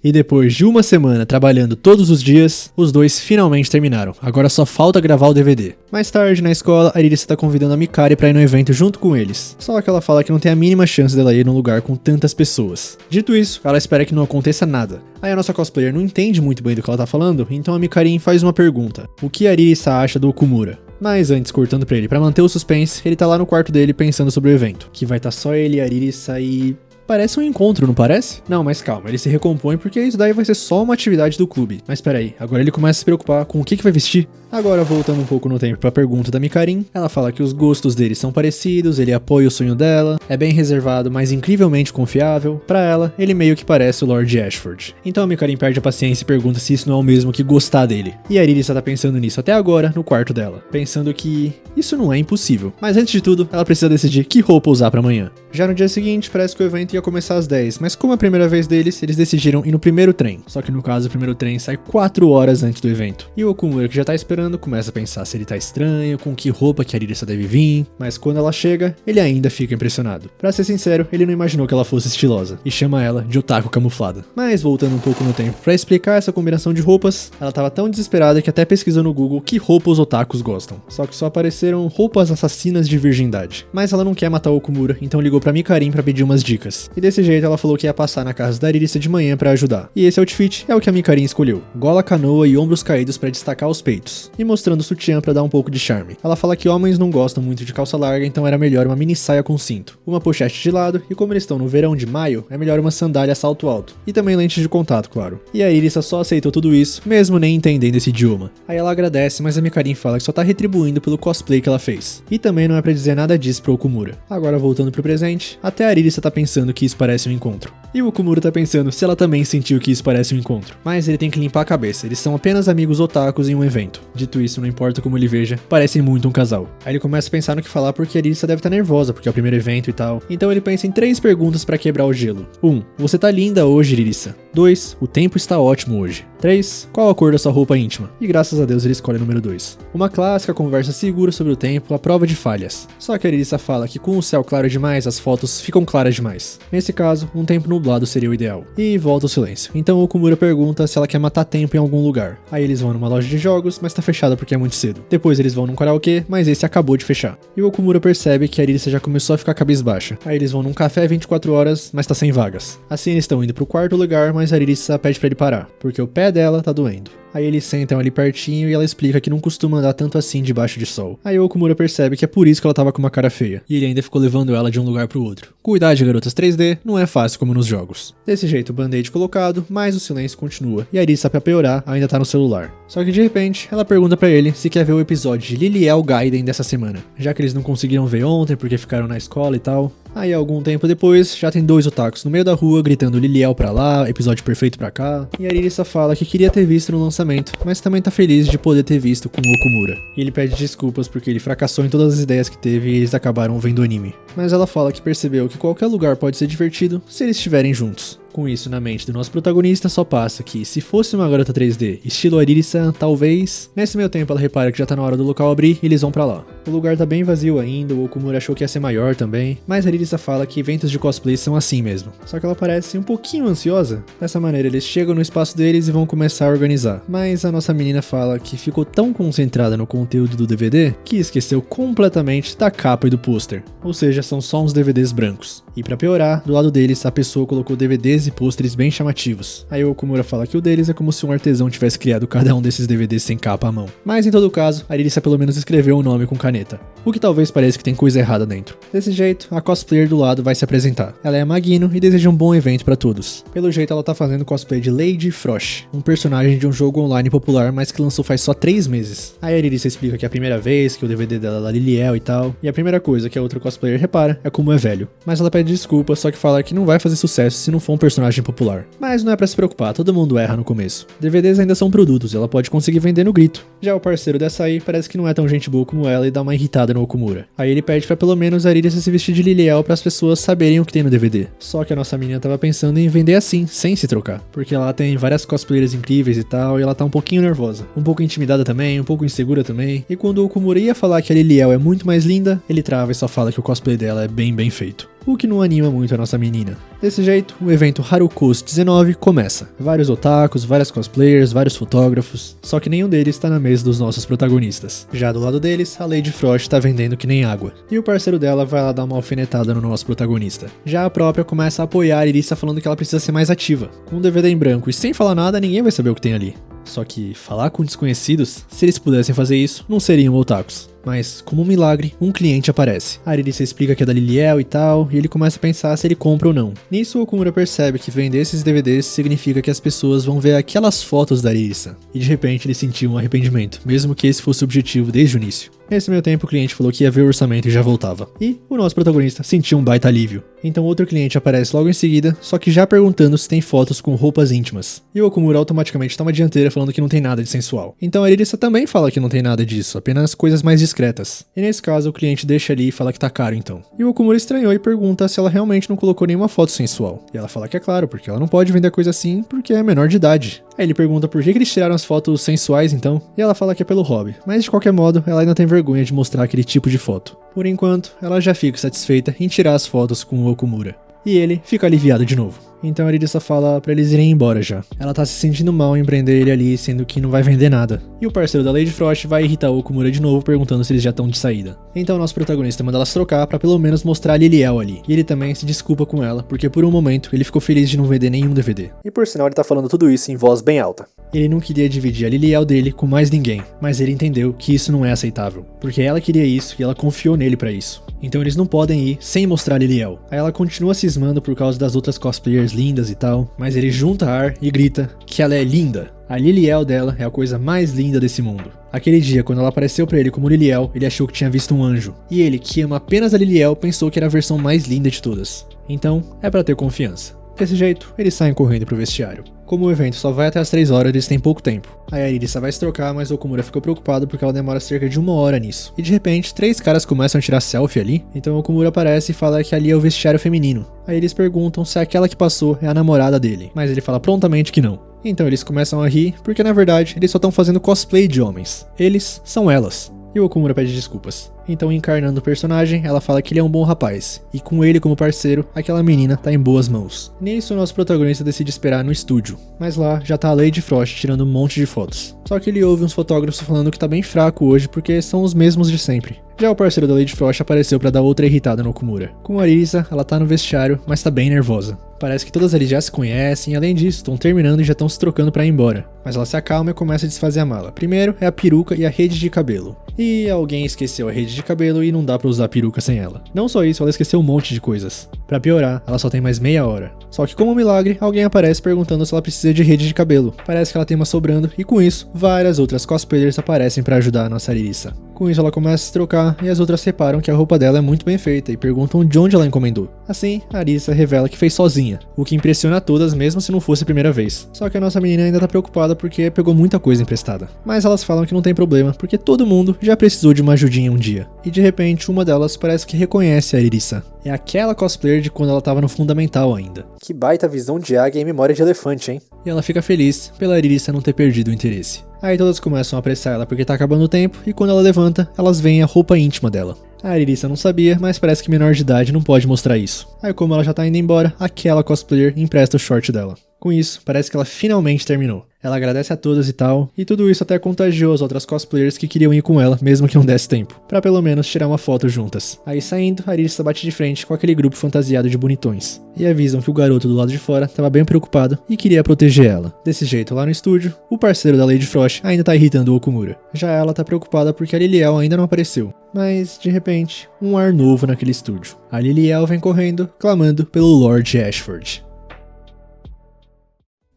E depois de uma semana trabalhando todos os dias, os dois finalmente terminaram. Agora só falta gravar o DVD. Mais tarde, na escola, a Irissa tá convidando a Mikari pra ir no evento junto com eles. Só que ela fala que não tem a mínima chance dela ir num lugar com tantas pessoas. Dito isso, ela espera que não aconteça nada. Aí a nossa cosplayer não entende muito bem do que ela tá falando, então a Mikarin faz uma pergunta. O que a Irissa acha do Okumura? Mas antes, cortando pra ele, pra manter o suspense, ele tá lá no quarto dele pensando sobre o evento. Que vai tá só ele e a Irissa e... Parece um encontro, não parece? Não, mas calma, ele se recompõe porque isso daí vai ser só uma atividade do clube. Mas peraí, agora ele começa a se preocupar com o que vai vestir. Agora, voltando um pouco no tempo pra pergunta da Mikarin, ela fala que os gostos deles são parecidos, ele apoia o sonho dela, é bem reservado, mas incrivelmente confiável. Pra ela, ele meio que parece o Lord Ashford. Então a Mikarin perde a paciência e pergunta se isso não é o mesmo que gostar dele. E a Irissa tá pensando nisso até agora, no quarto dela, pensando que isso não é impossível. Mas antes de tudo, ela precisa decidir que roupa usar pra amanhã. Já no dia seguinte, parece que o evento ia começar às 10, mas como é a primeira vez deles, eles decidiram ir no primeiro trem. Só que no caso, o primeiro trem sai 4 horas antes do evento. E o Okumura, que já tá esperando, começa a pensar se ele tá estranho, com que roupa que a Irissa deve vir, mas quando ela chega, ele ainda fica impressionado. Pra ser sincero, ele não imaginou que ela fosse estilosa, e chama ela de otaku camuflada. Mas voltando um pouco no tempo, pra explicar essa combinação de roupas, ela tava tão desesperada que até pesquisou no Google que roupa os otakus gostam. Só que só apareceram roupas assassinas de virgindade. Mas ela não quer matar o Okumura, então ligou pra Mikarin pra pedir umas dicas. E desse jeito ela falou que ia passar na casa da Irissa de manhã pra ajudar. E esse outfit é o que a Mikarin escolheu. Gola canoa e ombros caídos pra destacar os peitos. ombros e mostrando o sutiã pra dar um pouco de charme. Ela fala que homens não gostam muito de calça larga, então era melhor uma mini saia com cinto, uma pochete de lado e como eles estão no verão de maio, é melhor uma sandália salto alto. E também lentes de contato, claro. E a Irisa só aceitou tudo isso, mesmo nem entendendo esse idioma. Aí ela agradece, mas a Mikarin fala que só tá retribuindo pelo cosplay que ela fez. E também não é pra dizer nada disso pro Okumura. Agora voltando pro presente, até a Irisa tá pensando que isso parece um encontro. E o Okumura tá pensando se ela também sentiu que isso parece um encontro. Mas ele tem que limpar a cabeça, eles são apenas amigos otakus em um evento. Dito isso, não importa como ele veja, parecem muito um casal. Aí ele começa a pensar no que falar porque a Irisa deve estar nervosa, porque é o primeiro evento e tal. Então ele pensa em 3 perguntas pra quebrar o gelo. 1. Você tá linda hoje, Irisa. 2. O tempo está ótimo hoje. 3. Qual a cor da sua roupa íntima? E graças a Deus ele escolhe o número 2. Uma clássica conversa segura sobre o tempo, a prova de falhas. Só que a Irisa fala que com o céu claro demais, as fotos ficam claras demais. Nesse caso, um tempo nublado seria o ideal. E volta o silêncio. Então o Okumura pergunta se ela quer matar tempo em algum lugar. Aí eles vão numa loja de jogos, mas tá fechada porque é muito cedo. Depois eles vão num karaokê, mas esse acabou de fechar. E o Okumura percebe que a Irisa já começou a ficar cabisbaixa. Aí eles vão num café 24 horas, mas tá sem vagas. Assim eles estão indo pro quarto lugar, mas a Irisa pede pra ele parar, porque o pé dela tá doendo. Aí eles sentam ali pertinho e ela explica que não costuma andar tanto assim debaixo de sol. Aí o Okumura percebe que é por isso que ela tava com uma cara feia. E ele ainda ficou levando ela de um lugar pro outro. Cuidar de garotas 3D não é fácil como nos jogos. Desse jeito o band-aid colocado, mas o silêncio continua. E a Irisa, pra piorar, ainda tá no celular. Só que de repente, ela pergunta pra ele se quer ver o episódio de Liliel Gaiden dessa semana. Já que eles não conseguiram ver ontem porque ficaram na escola e tal. Aí algum tempo depois, já tem 2 otakus no meio da rua gritando Liliel pra lá, episódio perfeito pra cá. E a Irisa fala que queria ter visto no lançamento, mas também tá feliz de poder ter visto com o Okumura. E ele pede desculpas porque ele fracassou em todas as ideias que teve e eles acabaram vendo o anime. Mas ela fala que percebeu que qualquer lugar pode ser divertido se eles estiverem juntos. Com isso na mente do nosso protagonista, só passa que, se fosse uma garota 3D, estilo Ariri-san, talvez... Nesse meio tempo ela repara que já tá na hora do local abrir e eles vão pra lá. O lugar tá bem vazio ainda, o Okumura achou que ia ser maior também, mas a Ariri-san fala que eventos de cosplay são assim mesmo. Só que ela parece um pouquinho ansiosa. Dessa maneira eles chegam no espaço deles e vão começar a organizar. Mas a nossa menina fala que ficou tão concentrada no conteúdo do DVD que esqueceu completamente da capa e do pôster. Ou seja, são só uns DVDs brancos. E pra piorar, do lado deles a pessoa colocou DVDs e pôsteres bem chamativos. Aí o Okumura fala que o deles é como se um artesão tivesse criado cada um desses DVDs sem capa à mão. Mas em todo caso, a Ariri pelo menos escreveu o nome com caneta, o que talvez pareça que tem coisa errada dentro. Desse jeito, a cosplayer do lado vai se apresentar. Ela é a Magino e deseja um bom evento pra todos. Pelo jeito ela tá fazendo cosplay de Lady Frost, um personagem de um jogo online popular, mas que lançou faz só 3 meses. Aí a Ariri explica que é a primeira vez, que o DVD dela é da Liliel e tal, e a primeira coisa que a outra cosplayer repara é como é velho. Mas ela pede desculpa, só que fala que não vai fazer sucesso se não for um personagem popular. Mas não é pra se preocupar, todo mundo erra no começo. DVDs ainda são produtos, ela pode conseguir vender no grito. Já o parceiro dessa aí parece que não é tão gente boa como ela e dá uma irritada no Okumura. Aí ele pede pra pelo menos a Ariri se vestir de Liliel para as pessoas saberem o que tem no DVD. Só que a nossa menina tava pensando em vender assim, sem se trocar. Porque lá tem várias cosplayers incríveis e tal, e ela tá um pouquinho nervosa. Um pouco intimidada também, um pouco insegura também. E quando o Okumura ia falar que a Liliel é muito mais linda, ele trava e só fala que o cosplay dela é bem feito. O que não anima muito a nossa menina. Desse jeito, o evento Haruko's 19 começa. Vários otakus, várias cosplayers, vários fotógrafos, só que nenhum deles tá na mesa dos nossos protagonistas. Já do lado deles, a Lady Frost tá vendendo que nem água. E o parceiro dela vai lá dar uma alfinetada no nosso protagonista. Já a própria começa a apoiar a Irisa falando que ela precisa ser mais ativa. Com o DVD em branco e sem falar nada, ninguém vai saber o que tem ali. Só que falar com desconhecidos, se eles pudessem fazer isso, não seriam otakus. Mas, como um milagre, um cliente aparece. A Ariri explica que é da Liliel e tal, e ele começa a pensar se ele compra ou não. Nisso, o Okumura percebe que vender esses DVDs significa que as pessoas vão ver aquelas fotos da Ariri-san. E de repente ele sentiu um arrependimento, mesmo que esse fosse o objetivo desde o início. Nesse meio tempo, o cliente falou que ia ver o orçamento e já voltava. E o nosso protagonista sentiu um baita alívio. Então outro cliente aparece logo em seguida, só que já perguntando se tem fotos com roupas íntimas. E o Okumura automaticamente toma a dianteira falando que não tem nada de sensual. Então a Ariri também fala que não tem nada disso, apenas coisas mais discretas. E nesse caso o cliente deixa ali e fala que tá caro então. E o Okumura estranhou e pergunta se ela realmente não colocou nenhuma foto sensual. E ela fala que é claro, porque ela não pode vender coisa assim porque é menor de idade. Aí ele pergunta por que eles tiraram as fotos sensuais então, e ela fala que é pelo hobby. Mas de qualquer modo, ela ainda tem vergonha de mostrar aquele tipo de foto. Por enquanto, ela já fica satisfeita em tirar as fotos com o Okumura. E ele fica aliviado de novo. Então a Ariri fala pra eles irem embora já. Ela tá se sentindo mal em prender ele ali, sendo que não vai vender nada. E o parceiro da Lady Frost vai irritar o Okumura de novo, perguntando se eles já estão de saída. Então nosso protagonista manda ela se trocar pra pelo menos mostrar a Liliel ali. E ele também se desculpa com ela, porque por um momento ele ficou feliz de não vender nenhum DVD. E por sinal ele tá falando tudo isso em voz bem alta. Ele não queria dividir a Liliel dele com mais ninguém, mas ele entendeu que isso não é aceitável, porque ela queria isso e ela confiou nele pra isso. Então eles não podem ir sem mostrar a Liliel. Aí ela continua cismando por causa das outras cosplayers lindas e tal, mas ele junta ar e grita que ela é linda. A Liliel dela é a coisa mais linda desse mundo. Aquele dia, quando ela apareceu pra ele como Liliel, ele achou que tinha visto um anjo. E ele, que ama apenas a Liliel, pensou que era a versão mais linda de todas. Então, é pra ter confiança. Desse jeito, eles saem correndo pro vestiário. Como o evento só vai até as 3 horas, eles têm pouco tempo. Aí a Irisa vai se trocar, mas o Okumura ficou preocupado porque ela demora cerca de 1 hora nisso. E de repente, 3 caras começam a tirar selfie ali, então o Okumura aparece e fala que ali é o vestiário feminino. Aí eles perguntam se aquela que passou é a namorada dele, mas ele fala prontamente que não. Então eles começam a rir, porque na verdade eles só estão fazendo cosplay de homens. Eles são elas. E o Okumura pede desculpas. Então, encarnando o personagem, ela fala que ele é um bom rapaz, e com ele como parceiro, aquela menina tá em boas mãos. Nisso, o nosso protagonista decide esperar no estúdio, mas lá já tá a Lady Frost tirando um monte de fotos. Só que ele ouve uns fotógrafos falando que tá bem fraco hoje porque são os mesmos de sempre. Já o parceiro da Lady Frost apareceu pra dar outra irritada no Okumura. Com a Arisa, ela tá no vestiário, mas tá bem nervosa. Parece que todas eles já se conhecem e além disso, estão terminando e já estão se trocando pra ir embora. Mas ela se acalma e começa a desfazer a mala. Primeiro é a peruca e a rede de cabelo. E alguém esqueceu a rede de cabelo e não dá pra usar a peruca sem ela. Não só isso, ela esqueceu um monte de coisas. Pra piorar, ela só tem mais meia hora. Só que como um milagre, alguém aparece perguntando se ela precisa de rede de cabelo. Parece que ela tem uma sobrando e com isso, várias outras cosplayers aparecem pra ajudar a nossa Arisa. Com isso ela começa a se trocar e as outras reparam que a roupa dela é muito bem feita e perguntam de onde ela encomendou. Assim, a Arisa revela que fez sozinha, o que impressiona a todas mesmo se não fosse a primeira vez. Só que a nossa menina ainda tá preocupada porque pegou muita coisa emprestada. Mas elas falam que não tem problema, porque todo mundo já precisou de uma ajudinha um dia. E de repente uma delas parece que reconhece a Arisa. É aquela cosplayer de quando ela tava no fundamental ainda. Que baita visão de águia e memória de elefante, hein? E ela fica feliz pela Arisa não ter perdido o interesse. Aí todas começam a apressar ela porque tá acabando o tempo e quando ela levanta, elas veem a roupa íntima dela. A Arisa não sabia, mas parece que menor de idade não pode mostrar isso. Aí como ela já tá indo embora, aquela cosplayer empresta o short dela. Com isso, parece que ela finalmente terminou. Ela agradece a todas e tal, e tudo isso até contagiou as outras cosplayers que queriam ir com ela, mesmo que não desse tempo, pra pelo menos tirar uma foto juntas. Aí saindo, a Arisa bate de frente com aquele grupo fantasiado de bonitões, e avisam que o garoto do lado de fora estava bem preocupado e queria proteger ela. Desse jeito, lá no estúdio, o parceiro da Lady Frost ainda tá irritando o Okumura. Já ela tá preocupada porque a Liliel ainda não apareceu. Mas, de repente, um ar novo naquele estúdio. A Liliel vem correndo, clamando pelo Lord Ashford.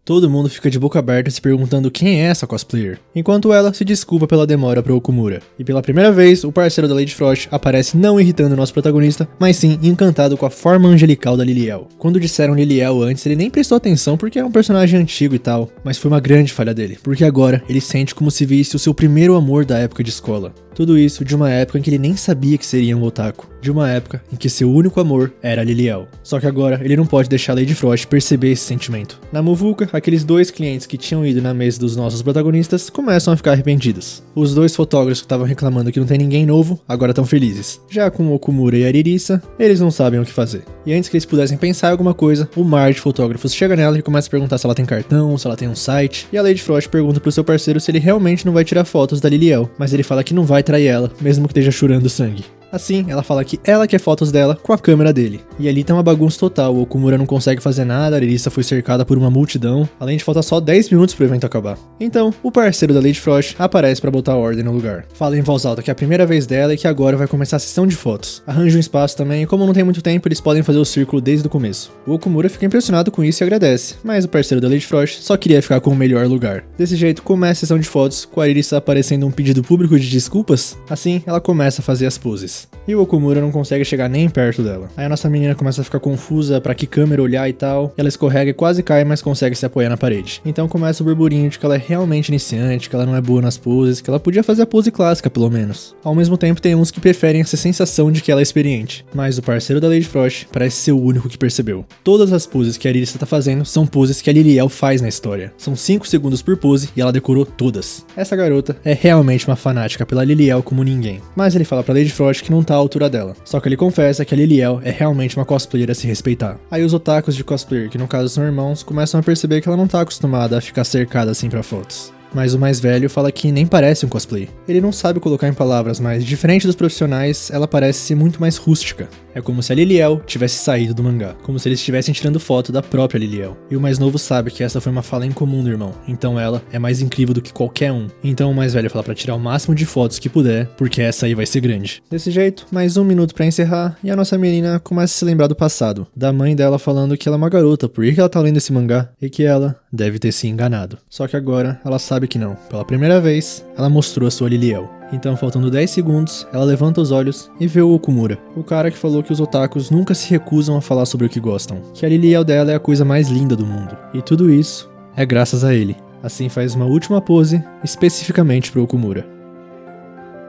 Todo mundo fica de boca aberta se perguntando quem é essa cosplayer, enquanto ela se desculpa pela demora para Okumura. E pela primeira vez, o parceiro da Lady Frost aparece não irritando o nosso protagonista, mas sim encantado com a forma angelical da Liliel. Quando disseram Liliel antes, ele nem prestou atenção porque é um personagem antigo e tal, mas foi uma grande falha dele, porque agora ele sente como se visse o seu primeiro amor da época de escola. Tudo isso de uma época em que ele nem sabia que seria um otaku. De uma época em que seu único amor era a Liliel. Só que agora ele não pode deixar a Lady Frost perceber esse sentimento. Na muvuca, aqueles 2 clientes que tinham ido na mesa dos nossos protagonistas começam a ficar arrependidos. Os 2 fotógrafos que estavam reclamando que não tem ninguém novo, agora estão felizes. Já com o Okumura e a Arisa, eles não sabem o que fazer. E antes que eles pudessem pensar em alguma coisa, o mar de fotógrafos chega nela e começa a perguntar se ela tem cartão, se ela tem um site. E a Lady Frost pergunta pro seu parceiro se ele realmente não vai tirar fotos da Liliel, mas ele fala que não vai trair ela, mesmo que esteja chorando sangue. Assim, ela fala que ela quer fotos dela com a câmera dele. E ali tá uma bagunça total, o Okumura não consegue fazer nada, a Arisa foi cercada por uma multidão, além de faltar só 10 minutos pro evento acabar. Então, o parceiro da Lady Frost aparece pra botar ordem no lugar. Fala em voz alta que é a primeira vez dela e que agora vai começar a sessão de fotos. Arranja um espaço também, e como não tem muito tempo, eles podem fazer o círculo desde o começo. O Okumura fica impressionado com isso e agradece, mas o parceiro da Lady Frost só queria ficar com o melhor lugar. Desse jeito, começa a sessão de fotos, com a Arisa aparecendo um pedido público de desculpas. Assim, ela começa a fazer as poses. E o Okumura não consegue chegar nem perto dela. Aí a nossa menina começa a ficar confusa pra que câmera olhar e tal. E ela escorrega e quase cai, mas consegue se apoiar na parede. Então começa o burburinho de que ela é realmente iniciante, que ela não é boa nas poses, que ela podia fazer a pose clássica pelo menos. Ao mesmo tempo tem uns que preferem essa sensação de que ela é experiente. Mas o parceiro da Lady Frost parece ser o único que percebeu. Todas as poses que a Arisa tá fazendo são poses que a Liliel faz na história. São 5 segundos por pose e ela decorou todas. Essa garota é realmente uma fanática pela Liliel como ninguém. Mas ele fala pra Lady Frost que não tá à altura dela. Só que ele confessa que a Liliel é realmente uma cosplayer a se respeitar. Aí os otakus de cosplayer, que no caso são irmãos, começam a perceber que ela não tá acostumada a ficar cercada assim pra fotos. Mas o mais velho fala que nem parece um cosplay. Ele não sabe colocar em palavras, mas diferente dos profissionais, ela parece ser muito mais rústica. É como se a Liliel tivesse saído do mangá, como se eles estivessem tirando foto da própria Liliel. E o mais novo sabe que essa foi uma fala incomum do irmão, então ela é mais incrível do que qualquer um. Então o mais velho fala pra tirar o máximo de fotos que puder, porque essa aí vai ser grande. Desse jeito, mais 1 minuto pra encerrar, e a nossa menina começa a se lembrar do passado, da mãe dela falando que ela é uma garota, por que ela tá lendo esse mangá, e que ela deve ter se enganado. Só que agora ela sabe que não. Pela primeira vez, ela mostrou a sua Liliel. Então, faltando 10 segundos, ela levanta os olhos e vê o Okumura, o cara que falou que os otakus nunca se recusam a falar sobre o que gostam, que a Liliel dela é a coisa mais linda do mundo. E tudo isso é graças a ele. Assim faz uma última pose, especificamente pro Okumura.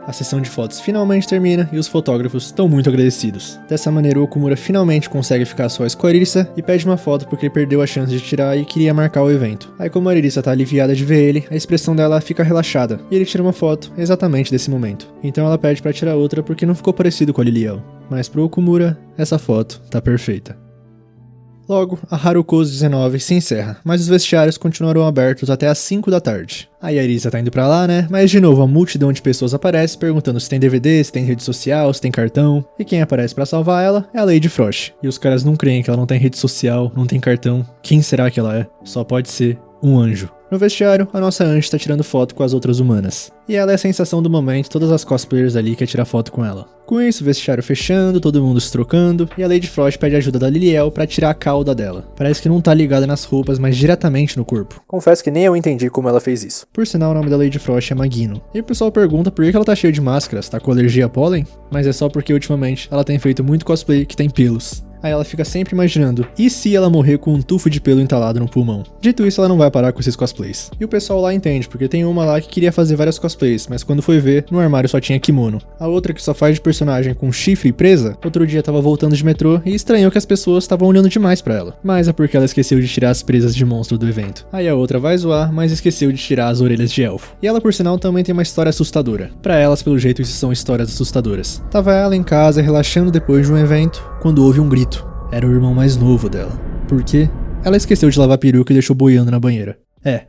A sessão de fotos finalmente termina e os fotógrafos estão muito agradecidos. Dessa maneira, o Okumura finalmente consegue ficar sós com a Arisa e pede uma foto porque ele perdeu a chance de tirar e queria marcar o evento. Aí, como a Arisa tá aliviada de ver ele, a expressão dela fica relaxada e ele tira uma foto exatamente desse momento. Então ela pede pra tirar outra porque não ficou parecido com a Liliel. Mas pro Okumura, essa foto tá perfeita. Logo, a Haruko's 19 se encerra, mas os vestiários continuarão abertos até às 5 da tarde. Aí a Arisa tá indo pra lá, né? Mas de novo a multidão de pessoas aparece perguntando se tem DVD, se tem rede social, se tem cartão. E quem aparece pra salvar ela é a Lady Frost. E os caras não creem que ela não tem rede social, não tem cartão. Quem será que ela é? Só pode ser um anjo. No vestiário, a nossa Ange tá tirando foto com as outras humanas. E ela é a sensação do momento, todas as cosplayers ali querem tirar foto com ela. Com isso, o vestiário fechando, todo mundo se trocando, e a Lady Frost pede ajuda da Liliel pra tirar a cauda dela. Parece que não tá ligada nas roupas, mas diretamente no corpo. Confesso que nem eu entendi como ela fez isso. Por sinal, o nome da Lady Frost é Magino. E o pessoal pergunta por que ela tá cheia de máscaras, tá com alergia a pólen? Mas é só porque ultimamente ela tem feito muito cosplay que tem pelos. Aí ela fica sempre imaginando, e se ela morrer com um tufo de pelo entalado no pulmão? Dito isso, ela não vai parar com esses cosplays. E o pessoal lá entende, porque tem uma lá que queria fazer várias cosplays, mas quando foi ver, no armário só tinha kimono. A outra que só faz de personagem com chifre e presa, outro dia tava voltando de metrô e estranhou que as pessoas estavam olhando demais pra ela. Mas é porque ela esqueceu de tirar as presas de monstro do evento. Aí a outra vai zoar, mas esqueceu de tirar as orelhas de elfo. E ela, por sinal, também tem uma história assustadora. Pra elas, pelo jeito, isso são histórias assustadoras. Tava ela em casa, relaxando depois de um evento, quando houve um grito. Era o irmão mais novo dela. Por quê? Ela esqueceu de lavar a peruca e deixou boiando na banheira.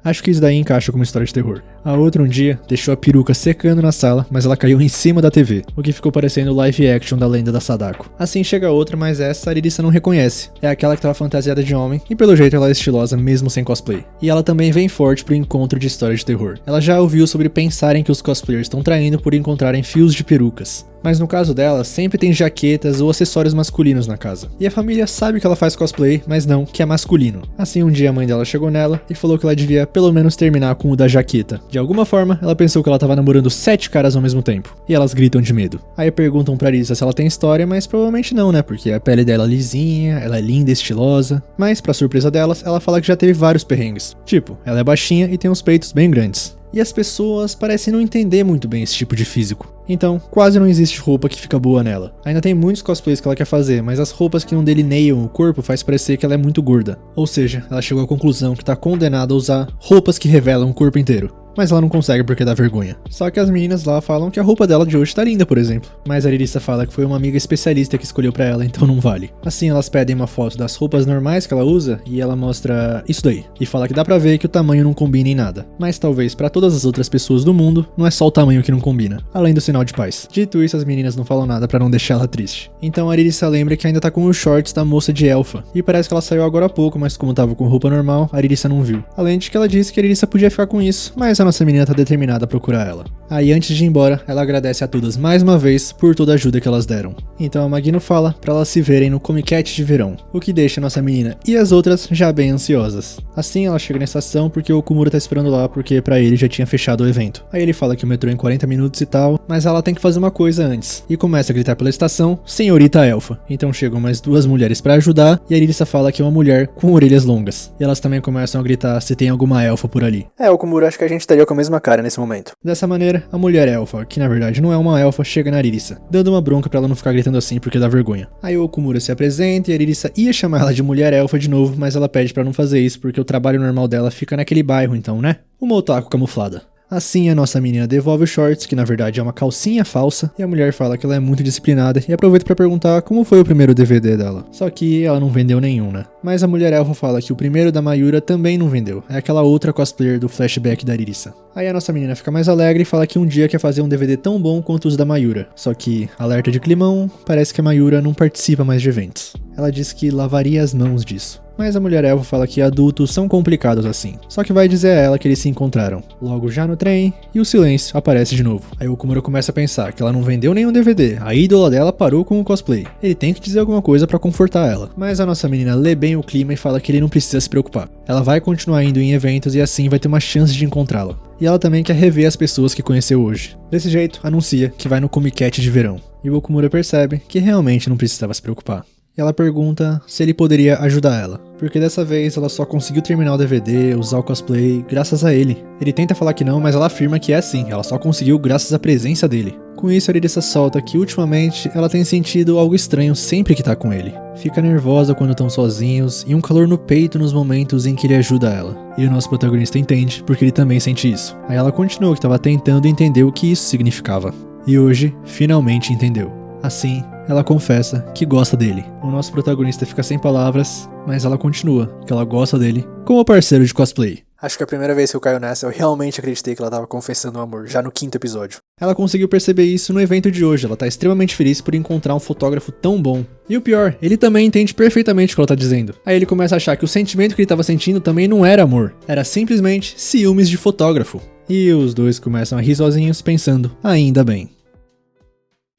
Acho que isso daí encaixa como história de terror. A outra um dia deixou a peruca secando na sala, mas ela caiu em cima da TV, o que ficou parecendo o live action da lenda da Sadako. Assim chega outra, mas essa a Arisa não reconhece. É aquela que tava fantasiada de homem, e pelo jeito ela é estilosa mesmo sem cosplay. E ela também vem forte pro encontro de história de terror. Ela já ouviu sobre pensarem que os cosplayers estão traindo por encontrarem fios de perucas. Mas no caso dela, sempre tem jaquetas ou acessórios masculinos na casa. E a família sabe que ela faz cosplay, mas não, que é masculino. Assim, um dia a mãe dela chegou nela e falou que ela devia pelo menos terminar com o da jaqueta. De alguma forma, ela pensou que ela tava namorando 7 caras ao mesmo tempo. E elas gritam de medo. Aí perguntam pra Arisa se ela tem história, mas provavelmente não, né? Porque a pele dela é lisinha, ela é linda, estilosa. Mas, pra surpresa delas, ela fala que já teve vários perrengues. Tipo, ela é baixinha e tem uns peitos bem grandes. E as pessoas parecem não entender muito bem esse tipo de físico. Então, quase não existe roupa que fica boa nela. Ainda tem muitos cosplays que ela quer fazer, mas as roupas que não delineiam o corpo faz parecer que ela é muito gorda. Ou seja, ela chegou à conclusão que tá condenada a usar roupas que revelam o corpo inteiro. Mas ela não consegue porque dá vergonha. Só que as meninas lá falam que a roupa dela de hoje tá linda, por exemplo. Mas a Arisa fala que foi uma amiga especialista que escolheu pra ela, então não vale. Assim, elas pedem uma foto das roupas normais que ela usa e ela mostra isso daí. E fala que dá pra ver que o tamanho não combina em nada. Mas talvez pra todas as outras pessoas do mundo, não é só o tamanho que não combina. Além do sinal de paz. Dito isso, as meninas não falam nada pra não deixar ela triste. Então a Arisa lembra que ainda tá com os shorts da moça de elfa. E parece que ela saiu agora há pouco, mas como tava com roupa normal, a Arisa não viu. Além de que ela disse que a Arisa podia ficar com isso, mas a nossa menina tá determinada a procurar ela. Aí antes de ir embora, ela agradece a todas mais uma vez por toda a ajuda que elas deram. Então a Magino fala pra elas se verem no Comic Cat de verão, o que deixa a nossa menina e as outras já bem ansiosas. Assim ela chega na estação porque o Okumura tá esperando lá porque pra ele já tinha fechado o evento. Aí ele fala que o metrô é em 40 minutos e tal, mas ela tem que fazer uma coisa antes. E começa a gritar pela estação, Senhorita Elfa. Então chegam mais 2 mulheres pra ajudar e a Arisa fala que é uma mulher com orelhas longas. E elas também começam a gritar se tem alguma elfa por ali. Okumura, acho que a gente estaria com a mesma cara nesse momento. Dessa maneira, a mulher elfa, que na verdade não é uma elfa, chega na Arisa, dando uma bronca pra ela não ficar gritando assim porque dá vergonha. Aí o Okumura se apresenta e a Arisa ia chamar ela de mulher elfa de novo, mas ela pede pra não fazer isso porque o trabalho normal dela fica naquele bairro então, né? Uma otaku camuflada. Assim, a nossa menina devolve os shorts, que na verdade é uma calcinha falsa, e a mulher fala que ela é muito disciplinada e aproveita pra perguntar como foi o primeiro DVD dela. Só que ela não vendeu nenhum, né? Mas a mulher elfa fala que o primeiro da Mayura também não vendeu, é aquela outra cosplayer do flashback da Irissa. Aí a nossa menina fica mais alegre e fala que um dia quer fazer um DVD tão bom quanto os da Mayura. Só que, alerta de climão, parece que a Mayura não participa mais de eventos. Ela diz que lavaria as mãos disso. Mas a mulher elfa fala que adultos são complicados assim. Só que vai dizer a ela que eles se encontraram. Logo já no trem, e o silêncio aparece de novo. Aí o Okumura começa a pensar que ela não vendeu nenhum DVD. A ídola dela parou com o cosplay. Ele tem que dizer alguma coisa pra confortar ela. Mas a nossa menina lê bem o clima e fala que ele não precisa se preocupar. Ela vai continuar indo em eventos e assim vai ter uma chance de encontrá-la. E ela também quer rever as pessoas que conheceu hoje. Desse jeito, anuncia que vai no Comic Cat de verão. E o Okumura percebe que realmente não precisava se preocupar. E ela pergunta se ele poderia ajudar ela, porque dessa vez ela só conseguiu terminar o DVD, usar o cosplay, graças a ele. Ele tenta falar que não, mas ela afirma que é assim, ela só conseguiu graças à presença dele. Com isso, a Irissa solta que ultimamente ela tem sentido algo estranho sempre que tá com ele. Fica nervosa quando estão sozinhos e um calor no peito nos momentos em que ele ajuda ela. E o nosso protagonista entende, porque ele também sente isso. Aí ela continua que estava tentando entender o que isso significava. E hoje, finalmente entendeu. Assim, ela confessa que gosta dele. O nosso protagonista fica sem palavras, mas ela continua, que ela gosta dele como parceiro de cosplay. Acho que a primeira vez que eu caio nessa, eu realmente acreditei que ela tava confessando o amor, já no 5º episódio. Ela conseguiu perceber isso no evento de hoje, ela tá extremamente feliz por encontrar um fotógrafo tão bom. E o pior, ele também entende perfeitamente o que ela tá dizendo. Aí ele começa a achar que o sentimento que ele tava sentindo também não era amor, era simplesmente ciúmes de fotógrafo. E os dois começam a rir sozinhos, pensando, ainda bem.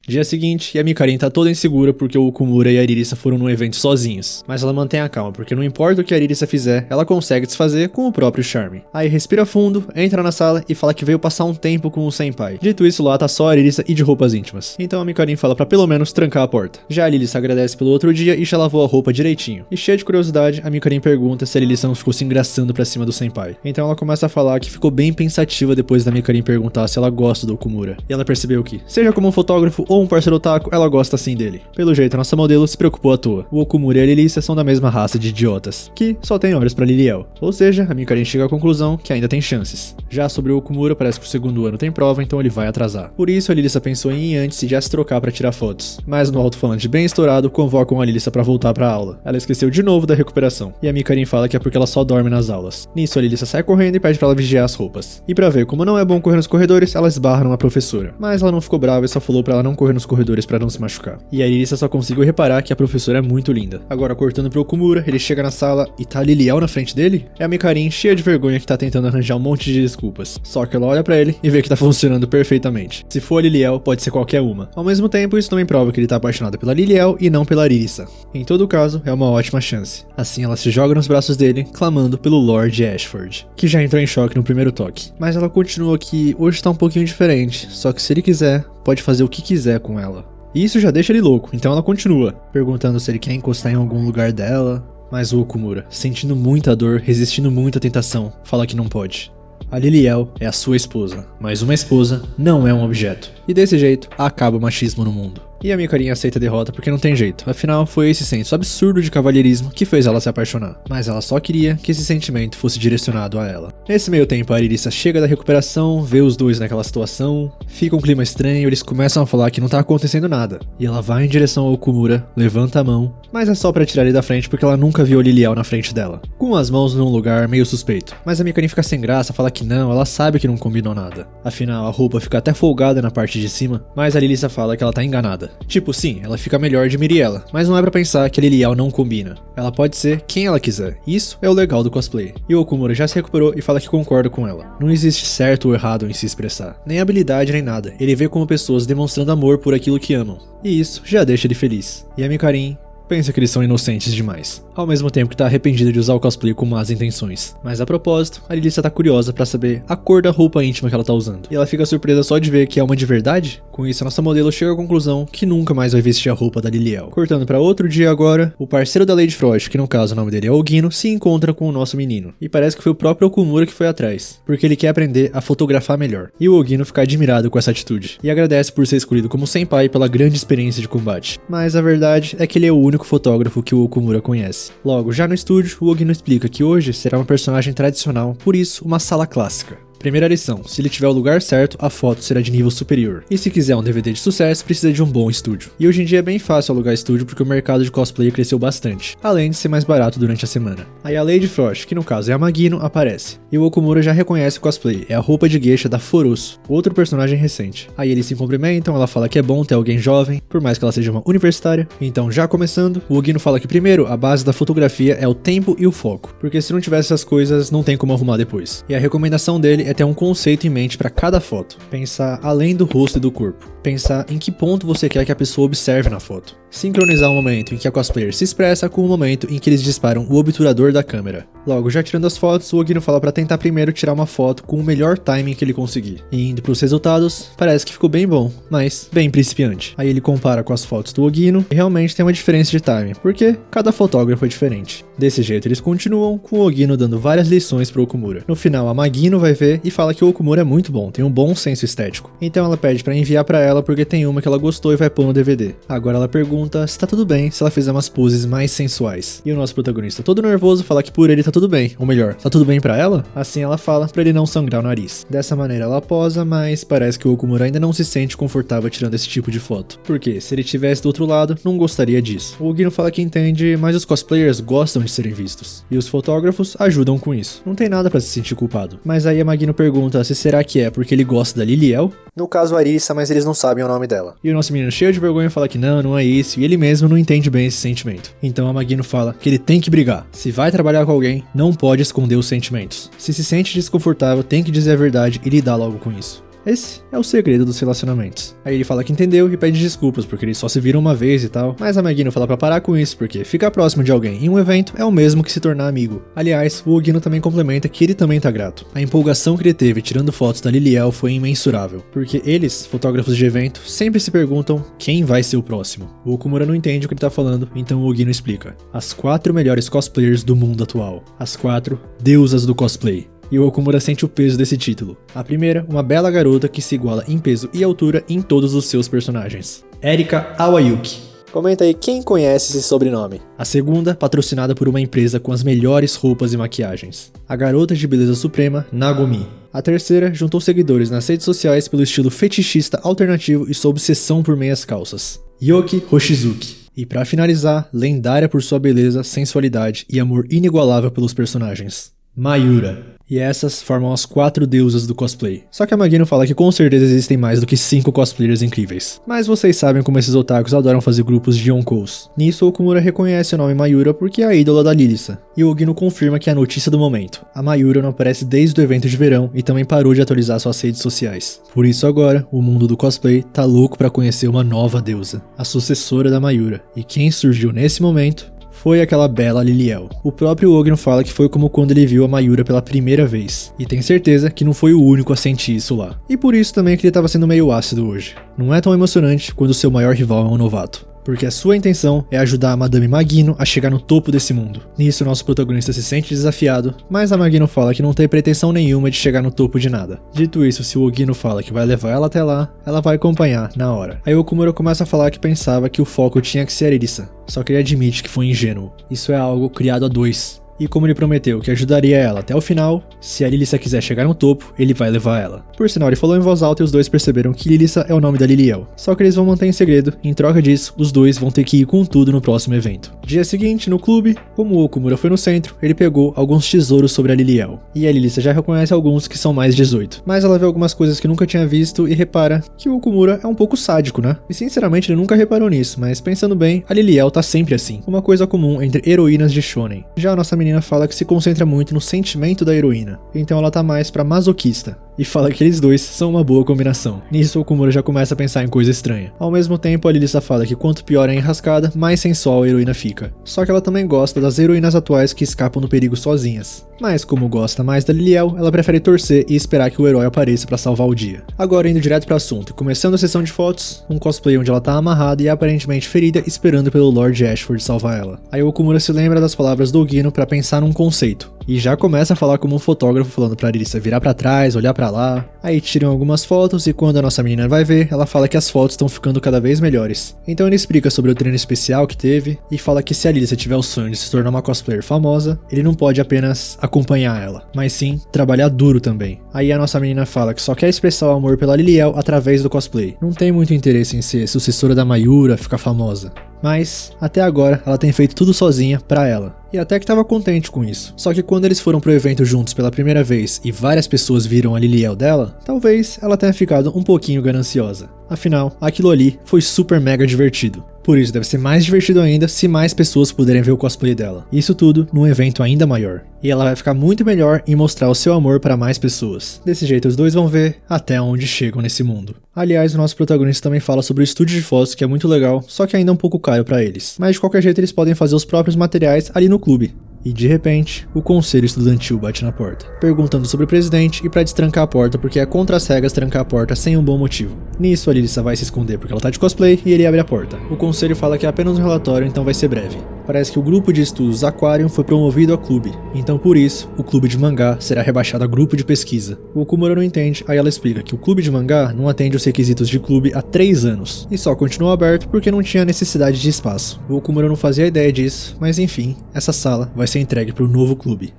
Dia seguinte, e a Mikarin tá toda insegura porque o Okumura e a Irissa foram num evento sozinhos. Mas ela mantém a calma, porque não importa o que a Irissa fizer, ela consegue desfazer com o próprio charme. Aí respira fundo, entra na sala e fala que veio passar um tempo com o senpai. Dito isso, lá tá só a Irissa e de roupas íntimas. Então a Mikarin fala pra pelo menos trancar a porta. Já a Lilith agradece pelo outro dia e já lavou a roupa direitinho. E cheia de curiosidade, a Mikarin pergunta se a Lilith não ficou se engraçando pra cima do senpai. Então ela começa a falar que ficou bem pensativa depois da Mikarin perguntar se ela gosta do Okumura. E ela percebeu que, seja como um fotógrafo ou um parceiro otaku, ela gosta sim dele. Pelo jeito, a nossa modelo se preocupou à toa. O Okumura e a Lilith são da mesma raça de idiotas, que só tem olhos pra Liliel. Ou seja, a Mikarin chega à conclusão que ainda tem chances. Já sobre o Okumura, parece que o segundo ano tem prova, então ele vai atrasar. Por isso, a Lilith pensou em ir antes e já se trocar pra tirar fotos. Mas no alto-falante bem estourado, convocam a Lilith pra voltar pra aula. Ela esqueceu de novo da recuperação. E a Mikarin fala que é porque ela só dorme nas aulas. Nisso, a Lilith sai correndo e pede pra ela vigiar as roupas. E pra ver como não é bom correr nos corredores, ela esbarra numa professora. Mas ela não ficou brava e só falou pra ela não correr nos corredores pra não se machucar. E a Irissa só conseguiu reparar que a professora é muito linda. Agora, cortando pro Okumura, ele chega na sala e tá a Liliel na frente dele. É a Mikarin cheia de vergonha que tá tentando arranjar um monte de desculpas. Só que ela olha pra ele e vê que tá funcionando perfeitamente. Se for a Liliel, pode ser qualquer uma. Ao mesmo tempo, isso também prova que ele tá apaixonado pela Liliel e não pela Irissa. Em todo caso, é uma ótima chance. Assim, ela se joga nos braços dele, clamando pelo Lord Ashford, que já entrou em choque no primeiro toque. Mas ela continua que hoje tá um pouquinho diferente, só que se ele quiser, pode fazer o que quiser com ela. E isso já deixa ele louco, então ela continua, perguntando se ele quer encostar em algum lugar dela. Mas o Okumura, sentindo muita dor, resistindo muito à tentação, fala que não pode. A Liliel é a sua esposa, mas uma esposa não é um objeto. E desse jeito, acaba o machismo no mundo. E a Mikarin aceita a derrota porque não tem jeito, afinal foi esse senso absurdo de cavalheirismo que fez ela se apaixonar. Mas ela só queria que esse sentimento fosse direcionado a ela. Nesse meio tempo, a Irissa chega da recuperação, vê os dois naquela situação, fica um clima estranho, eles começam a falar que não tá acontecendo nada. E ela vai em direção ao Okumura, levanta a mão, mas é só pra tirar ele da frente porque ela nunca viu a Liliel na frente dela, com as mãos num lugar meio suspeito. Mas a Mikarin fica sem graça, fala que não, ela sabe que não combinou nada. Afinal, a roupa fica até folgada na parte de cima, mas a Lilith fala que ela tá enganada. Tipo, sim, ela fica melhor de Miriela, mas não é pra pensar que a Liliel não combina. Ela pode ser quem ela quiser. Isso é o legal do cosplay. E o Okumura já se recuperou e fala que concorda com ela. Não existe certo ou errado em se expressar. Nem habilidade, nem nada. Ele vê como pessoas demonstrando amor por aquilo que amam. E isso já deixa ele feliz. E a Mikarin pensa que eles são inocentes demais, ao mesmo tempo que tá arrependida de usar o cosplay com más intenções. Mas a propósito, a Lilith tá curiosa pra saber a cor da roupa íntima que ela tá usando. E ela fica surpresa só de ver que é uma de verdade. Com isso, a nossa modelo chega à conclusão que nunca mais vai vestir a roupa da Liliel. Cortando pra outro dia agora, o parceiro da Lady Frost, que no caso o nome dele é Ogino, se encontra com o nosso menino. E parece que foi o próprio Okumura que foi atrás, porque ele quer aprender a fotografar melhor. E o Ogino fica admirado com essa atitude, e agradece por ser escolhido como senpai pela grande experiência de combate. Mas a verdade é que ele é o único fotógrafo que o Okumura conhece. Logo, já no estúdio, o Ogino explica que hoje será uma personagem tradicional, por isso, uma sala clássica. Primeira lição, se ele tiver o lugar certo, a foto será de nível superior. E se quiser um DVD de sucesso, precisa de um bom estúdio. E hoje em dia é bem fácil alugar estúdio porque o mercado de cosplay cresceu bastante, além de ser mais barato durante a semana. Aí a Lady Frost, que no caso é a Magino, aparece. E o Okumura já reconhece o cosplay, é a roupa de geisha da Forosso, outro personagem recente. Aí eles se cumprimentam, ela fala que é bom ter alguém jovem, por mais que ela seja uma universitária. Então já começando, o Ogino fala que primeiro, a base da fotografia é o tempo e o foco, porque se não tivesse essas coisas, não tem como arrumar depois. E a recomendação dele é ter um conceito em mente para cada foto, pensar além do rosto e do corpo, pensar em que ponto você quer que a pessoa observe na foto. Sincronizar o momento em que a cosplayer se expressa com o momento em que eles disparam o obturador da câmera. Logo, já tirando as fotos, o Ogino fala para tentar primeiro tirar uma foto com o melhor timing que ele conseguir. E indo pros resultados, parece que ficou bem bom, mas bem principiante. Aí ele compara com as fotos do Ogino e realmente tem uma diferença de timing, porque cada fotógrafo é diferente. Desse jeito eles continuam, com o Ogino dando várias lições pro Okumura. No final a Magino vai ver e fala que o Okumura é muito bom, tem um bom senso estético. Então ela pede para enviar para ela porque tem uma que ela gostou e vai pôr no DVD. Agora ela pergunta se tá tudo bem se ela fizer umas poses mais sensuais. E o nosso protagonista, todo nervoso, fala que por ele tá tudo bem, ou melhor, tá tudo bem pra ela? Assim ela fala pra ele não sangrar o nariz. Dessa maneira ela posa, mas parece que o Okumura ainda não se sente confortável tirando esse tipo de foto. Porque se ele estivesse do outro lado, não gostaria disso. O Ogino fala que entende, mas os cosplayers gostam de serem vistos. E os fotógrafos ajudam com isso. Não tem nada pra se sentir culpado. Mas aí a Magino pergunta se será que é porque ele gosta da Liliel? No caso a Arisa, mas eles não sabem o nome dela. E o nosso menino cheio de vergonha fala que não é isso, e ele mesmo não entende bem esse sentimento. Então a Magino fala que ele tem que brigar. Se vai trabalhar com alguém, não pode esconder os sentimentos. Se sente desconfortável, tem que dizer a verdade e lidar logo com isso. Esse é o segredo dos relacionamentos. Aí ele fala que entendeu e pede desculpas, porque eles só se viram uma vez e tal. Mas a Magino fala pra parar com isso, porque ficar próximo de alguém em um evento é o mesmo que se tornar amigo. Aliás, o Ogino também complementa que ele também tá grato. A empolgação que ele teve tirando fotos da Liliel foi imensurável, porque eles, fotógrafos de evento, sempre se perguntam quem vai ser o próximo. O Okumura não entende o que ele tá falando, então o Ogino explica. As 4 melhores cosplayers do mundo atual. As 4 deusas do cosplay. E o Okumura sente o peso desse título. A primeira, uma bela garota que se iguala em peso e altura em todos os seus personagens. Erika Awayuki. Comenta aí quem conhece esse sobrenome. A segunda, patrocinada por uma empresa com as melhores roupas e maquiagens. A garota de beleza suprema, Nagomi. A terceira, juntou seguidores nas redes sociais pelo estilo fetichista alternativo e sua obsessão por meias calças. Yoki Hoshizuki. E pra finalizar, lendária por sua beleza, sensualidade e amor inigualável pelos personagens. Mayura. E essas formam as 4 deusas do cosplay. Só que a Magino fala que com certeza existem mais do que 5 cosplayers incríveis. Mas vocês sabem como esses otakus adoram fazer grupos de yonkous. Nisso, o Okumura reconhece o nome Mayura porque é a ídola da Lilith. E o Ogino confirma que é a notícia do momento. A Mayura não aparece desde o evento de verão e também parou de atualizar suas redes sociais. Por isso agora, o mundo do cosplay tá louco pra conhecer uma nova deusa, a sucessora da Mayura. E quem surgiu nesse momento foi aquela bela Liliel. O próprio Ogino fala que foi como quando ele viu a Mayura pela primeira vez, e tem certeza que não foi o único a sentir isso lá. E por isso também que ele estava sendo meio ácido hoje. Não é tão emocionante quando o seu maior rival é um novato, porque a sua intenção é ajudar a Madame Magino a chegar no topo desse mundo. Nisso, nosso protagonista se sente desafiado, mas a Magino fala que não tem pretensão nenhuma de chegar no topo de nada. Dito isso, se o Ogino fala que vai levar ela até lá, ela vai acompanhar na hora. Aí o Okumura começa a falar que pensava que o foco tinha que ser a Arisa, só que ele admite que foi ingênuo. Isso é algo criado a 2. E como ele prometeu que ajudaria ela até o final, se a Lilith quiser chegar no topo, ele vai levar ela. Por sinal, ele falou em voz alta e os dois perceberam que Lilith é o nome da Liliel. Só que eles vão manter em segredo, e em troca disso, os dois vão ter que ir com tudo no próximo evento. Dia seguinte, no clube, como o Okumura foi no centro, ele pegou alguns tesouros sobre a Liliel. E a Lilith já reconhece alguns que são mais 18. Mas ela vê algumas coisas que nunca tinha visto e repara que o Okumura é um pouco sádico, né? E sinceramente ele nunca reparou nisso, mas pensando bem, a Liliel tá sempre assim. Uma coisa comum entre heroínas de shonen. Já a nossa menina fala que se concentra muito no sentimento da heroína, então ela tá mais pra masoquista. E fala que eles dois são uma boa combinação. Nisso, o Okumura já começa a pensar em coisa estranha. Ao mesmo tempo, a Lilith fala que quanto pior a enrascada, mais sensual a heroína fica. Só que ela também gosta das heroínas atuais que escapam do perigo sozinhas. Mas como gosta mais da Liliel, ela prefere torcer e esperar que o herói apareça pra salvar o dia. Agora indo direto pro assunto e começando a sessão de fotos, um cosplay onde ela tá amarrada e aparentemente ferida esperando pelo Lord Ashford salvar ela. Aí o Okumura se lembra das palavras do Ogino pra pensar num conceito. E já começa a falar como um fotógrafo falando pra Arisa virar pra trás, olhar pra lá. Aí tiram algumas fotos e quando a nossa menina vai ver, ela fala que as fotos estão ficando cada vez melhores. Então ele explica sobre o treino especial que teve e fala que se a Arisa tiver o sonho de se tornar uma cosplayer famosa, ele não pode apenas acompanhar ela, mas sim trabalhar duro também. Aí a nossa menina fala que só quer expressar o amor pela Liliel através do cosplay. Não tem muito interesse em ser sucessora da Mayura, ficar famosa. Mas, até agora, ela tem feito tudo sozinha pra ela. E até que tava contente com isso. Só que quando eles foram pro evento juntos pela primeira vez e várias pessoas viram a Liliel dela, talvez ela tenha ficado um pouquinho gananciosa. Afinal, aquilo ali foi super mega divertido. Por isso deve ser mais divertido ainda se mais pessoas puderem ver o cosplay dela. Isso tudo num evento ainda maior. E ela vai ficar muito melhor em mostrar o seu amor para mais pessoas. Desse jeito os dois vão ver até onde chegam nesse mundo. Aliás, o nosso protagonista também fala sobre o estúdio de fotos, que é muito legal, só que ainda é um pouco caro para eles. Mas de qualquer jeito eles podem fazer os próprios materiais ali no clube. E de repente, o conselho estudantil bate na porta, perguntando sobre o presidente e pra destrancar a porta porque é contra as regras trancar a porta sem um bom motivo. Nisso, a Lilissa vai se esconder porque ela tá de cosplay e ele abre a porta. O conselho fala que é apenas um relatório, então vai ser breve. Parece que o grupo de estudos Aquarium foi promovido a clube, então por isso, o clube de mangá será rebaixado a grupo de pesquisa. O Okumura não entende, aí ela explica que o clube de mangá não atende os requisitos de clube há 3 anos, e só continuou aberto porque não tinha necessidade de espaço. O Okumura não fazia ideia disso, mas enfim, essa sala vai ser entregue para o novo clube.